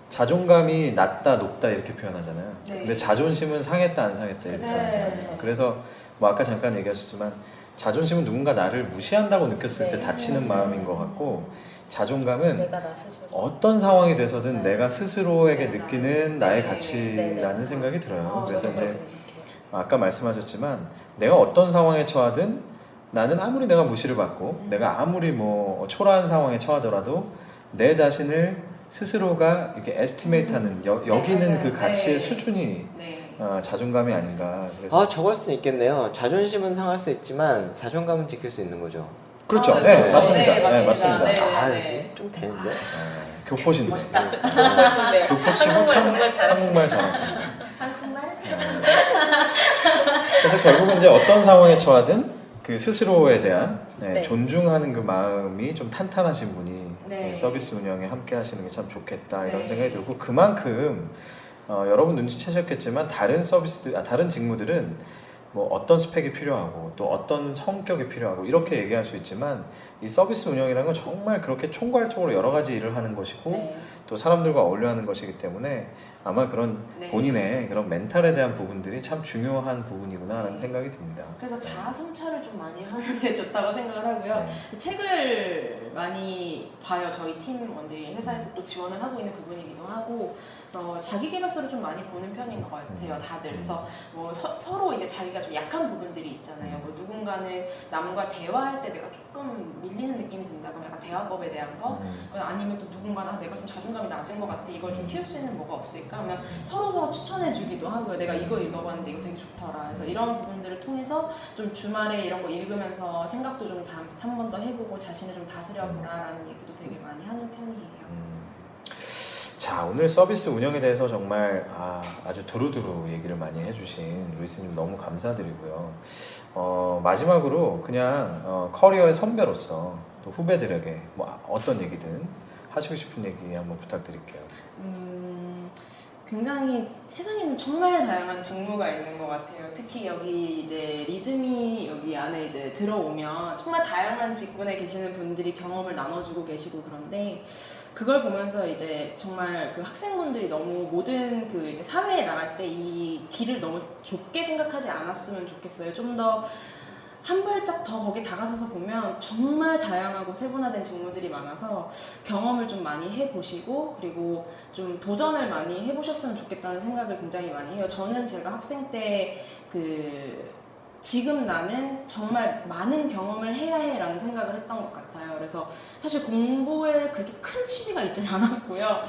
Speaker 1: 자존감이 낮다 높다 이렇게 표현하잖아요.
Speaker 4: 네.
Speaker 1: 근데 자존심은 상했다 안 상했다 이렇게
Speaker 3: 그쵸,
Speaker 1: 하잖아요.
Speaker 3: 그쵸.
Speaker 1: 그래서 뭐 아까 잠깐 얘기하셨지만 자존심은 누군가 나를 무시한다고 느꼈을 때
Speaker 3: 네,
Speaker 1: 다치는
Speaker 4: 맞아요.
Speaker 1: 마음인 것 같고 자존감은
Speaker 3: 내가 나 스스로
Speaker 1: 어떤 상황이 돼서든
Speaker 3: 네.
Speaker 1: 내가 스스로에게
Speaker 4: 내가
Speaker 1: 느끼는 나의
Speaker 4: 네.
Speaker 1: 가치라는
Speaker 3: 네.
Speaker 1: 생각이 들어요. 그래서
Speaker 3: 저도 그렇게
Speaker 1: 이제
Speaker 3: 생각해요.
Speaker 1: 아까 말씀하셨지만 내가 어떤 상황에 처하든 나는 아무리 내가 무시를 받고 내가 아무리 뭐 초라한 상황에 처하더라도 내 자신을 스스로가 이렇게 에스티메이트하는 여기는
Speaker 4: 맞아요.
Speaker 1: 그 가치의
Speaker 4: 네.
Speaker 1: 수준이
Speaker 4: 네.
Speaker 1: 자존감이 아닌가. 그래서
Speaker 2: 저걸 수 있겠네요. 자존심은 상할 수 있지만 자존감은 지킬 수 있는 거죠.
Speaker 1: 그렇죠.
Speaker 4: 아,
Speaker 1: 네,
Speaker 4: 그렇죠.
Speaker 1: 맞습니다.
Speaker 4: 네,
Speaker 1: 네,
Speaker 4: 맞습니다.
Speaker 1: 맞습니다.
Speaker 4: 네.
Speaker 2: 이거 좀 되는데.
Speaker 1: 교포신데.
Speaker 4: 멋있다.
Speaker 3: 멋있는데요.
Speaker 1: 교포치고
Speaker 3: 한국말
Speaker 1: 참
Speaker 3: 정말 잘하시네요.
Speaker 1: 한국말 잘하시네요.
Speaker 4: 한국말?
Speaker 1: 그래서 결국은 이제 어떤 상황에 처하든 그 스스로에 대한
Speaker 3: 네.
Speaker 1: 존중하는 그 마음이 좀 탄탄하신 분이
Speaker 4: 네.
Speaker 1: 서비스 운영에 함께 하시는 게 참 좋겠다 이런
Speaker 4: 네.
Speaker 1: 생각이 들고 그만큼 여러분 눈치채셨겠지만 다른 직무들은 뭐 어떤 스펙이 필요하고 또 어떤 성격이 필요하고 이렇게 얘기할 수 있지만 이 서비스 운영이라는 건 정말 그렇게 총괄적으로 여러 가지 일을 하는 것이고
Speaker 4: 네.
Speaker 1: 또 사람들과 어울려 하는 것이기 때문에 아마 그런
Speaker 4: 네.
Speaker 1: 본인의 그런 멘탈에 대한 부분들이 참 중요한 부분이구나라는
Speaker 4: 네.
Speaker 1: 생각이 듭니다.
Speaker 4: 그래서 자아 성찰을 좀 많이 하는 게 좋다고 생각을 하고요.
Speaker 1: 네.
Speaker 4: 책을 많이 봐요. 저희 팀원들이 회사에서 또 지원을 하고 있는 부분이기도 하고, 그래서 자기 개발서를 좀 많이 보는 편인 것 같아요, 다들. 그래서 뭐 서로 이제 자기가 좀 약한 부분들이 있잖아요. 뭐 누군가는 남과 대화할 때 내가 조금 밀리는 느낌이 든다 그러면 약간 대화법에 대한 거, 아니면 또 누군가는 내가 좀 자존감이 낮은 것 같아. 이걸 좀 키울 수 있는 뭐가 없을까? 하면 서로 추천해주기도 하고요. 내가 이거 읽어봤는데 이거 되게 좋더라. 그래서 이런 부분들을 통해서 좀 주말에 이런 거 읽으면서 생각도 좀 한 번 더 해보고 자신을 좀 다스려보라라는 얘기도 되게 많이 하는 편이에요.
Speaker 1: 자, 오늘 서비스 운영에 대해서 정말 아주 두루두루 얘기를 많이 해주신 루이스님 너무 감사드리고요. 마지막으로 그냥 커리어의 선배로서 또 후배들에게 뭐 어떤 얘기든 하시고 싶은 얘기 한번 부탁드릴게요.
Speaker 4: 굉장히 세상에는 정말 다양한 직무가 있는 것 같아요. 특히 여기 이제 리드미 여기 안에 이제 들어오면 정말 다양한 직군에 계시는 분들이 경험을 나눠주고 계시고 그런데 그걸 보면서 이제 정말 그 학생분들이 너무 모든 그 이제 사회에 나갈 때 이 길을 너무 좁게 생각하지 않았으면 좋겠어요. 좀 더 한 발짝 더 거기 다가서서 보면 정말 다양하고 세분화된 직무들이 많아서 경험을 좀 많이 해보시고 그리고 좀 도전을 많이 해보셨으면 좋겠다는 생각을 굉장히 많이 해요. 저는 제가 학생 때 그 지금 나는 정말 많은 경험을 해야 해라는 생각을 했던 것 같아요. 그래서 사실 공부에 그렇게 큰 취미가 있지는 않았고요.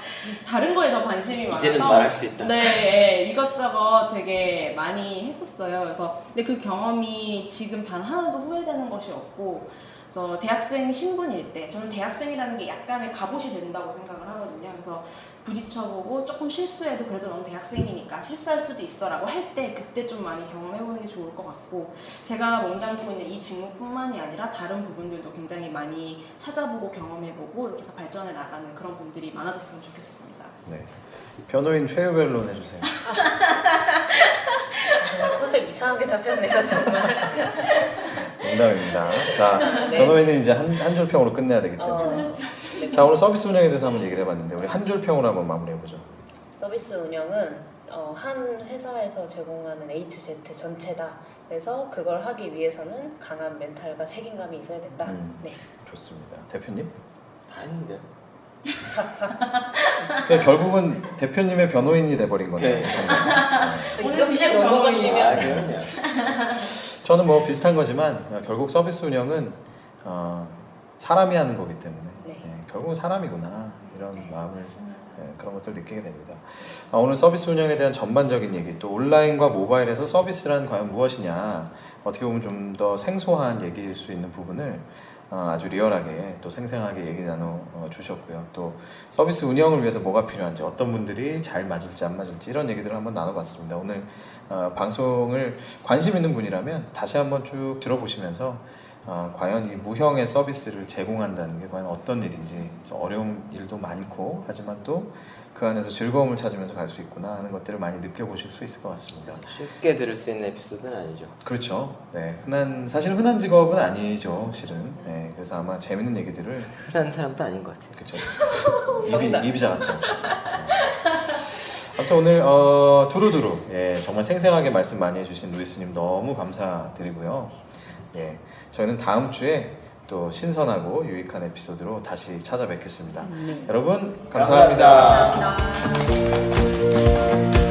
Speaker 4: 다른 거에 더 관심이 많아서
Speaker 2: 이제는 말할 수 있다.
Speaker 4: 네, 이것저것 되게 많이 했었어요. 그래서 근데 그 경험이 지금 단 하나도 후회되는 것이 없고, 그래서 대학생 신분일 때 저는 대학생이라는 게 약간의 갑옷이 된다고 생각을 하거든요. 그래서 부딪혀보고 조금 실수해도 그래도 넌 대학생이니까 실수할 수도 있어라고 할 때 그때 좀 많이 경험해보는 게 좋을 것 같고, 제가 몸담고 있는 이 직무뿐만이 아니라 다른 부분들도 굉장히 많이 찾아보고 경험해보고 이렇게 해서 발전해 나가는 그런 분들이 많아졌으면 좋겠습니다.
Speaker 1: 네. 변호인 최유별론 해주세요.
Speaker 3: 컨셉 이상하게 잡혔네요 정말.
Speaker 1: 농담입니다. 자,
Speaker 3: 네.
Speaker 1: 변호인은 이제 한 줄 평으로 끝내야 되기 때문에.
Speaker 3: 네.
Speaker 1: 자, 오늘 서비스 운영에 대해서 한번 얘기를 해봤는데 우리 한 줄 평으로 한번 마무리해보죠.
Speaker 3: 서비스 운영은 한 회사에서 제공하는 A to Z 전체다. 그래서 그걸 하기 위해서는 강한 멘탈과 책임감이 있어야 된다. 네.
Speaker 1: 좋습니다. 대표님?
Speaker 2: 다 했는데요.
Speaker 1: 그러니까 결국은 대표님의 변호인이 돼버린 거네요.
Speaker 2: 네.
Speaker 3: 이렇게 넘어가시면
Speaker 2: 그럼요.
Speaker 1: 저는 뭐 비슷한 거지만 결국 서비스 운영은 사람이 하는 거기 때문에
Speaker 3: 네.
Speaker 1: 결국은 사람이구나 이런
Speaker 3: 네,
Speaker 1: 마음을
Speaker 4: 맞습니다.
Speaker 1: 그런 것들 느끼게 됩니다. 오늘 서비스 운영에 대한 전반적인 얘기, 또 온라인과 모바일에서 서비스란 과연 무엇이냐, 어떻게 보면 좀 더 생소한 얘기일 수 있는 부분을 아주 리얼하게 또 생생하게 얘기 나눠 주셨고요. 또 서비스 운영을 위해서 뭐가 필요한지, 어떤 분들이 잘 맞을지 안 맞을지 이런 얘기들을 한번 나눠봤습니다. 오늘 방송을 관심 있는 분이라면 다시 한번 쭉 들어보시면서 과연 이 무형의 서비스를 제공한다는 게 과연 어떤 일인지, 어려운 일도 많고 하지만 또 그 안에서 즐거움을 찾으면서 갈 수 있구나 하는 것들을 많이 느껴보실 수 있을 것 같습니다.
Speaker 2: 쉽게 들을 수 있는 에피소드는 아니죠.
Speaker 1: 그렇죠. 네, 사실은 흔한 직업은 아니죠, 실은. 네, 그래서 아마 재밌는 얘기들을
Speaker 2: 흔한 사람도 아닌 것 같아요.
Speaker 1: 그렇죠.
Speaker 3: 정답.
Speaker 1: 입이 작았다. 아무튼 오늘 두루두루 정말 생생하게 말씀 많이 해주신 루이스님 너무 감사드리고요. 예, 저희는 다음 주에 또 신선하고 유익한 에피소드로 다시 찾아뵙겠습니다. 여러분 감사합니다.
Speaker 4: 감사합니다.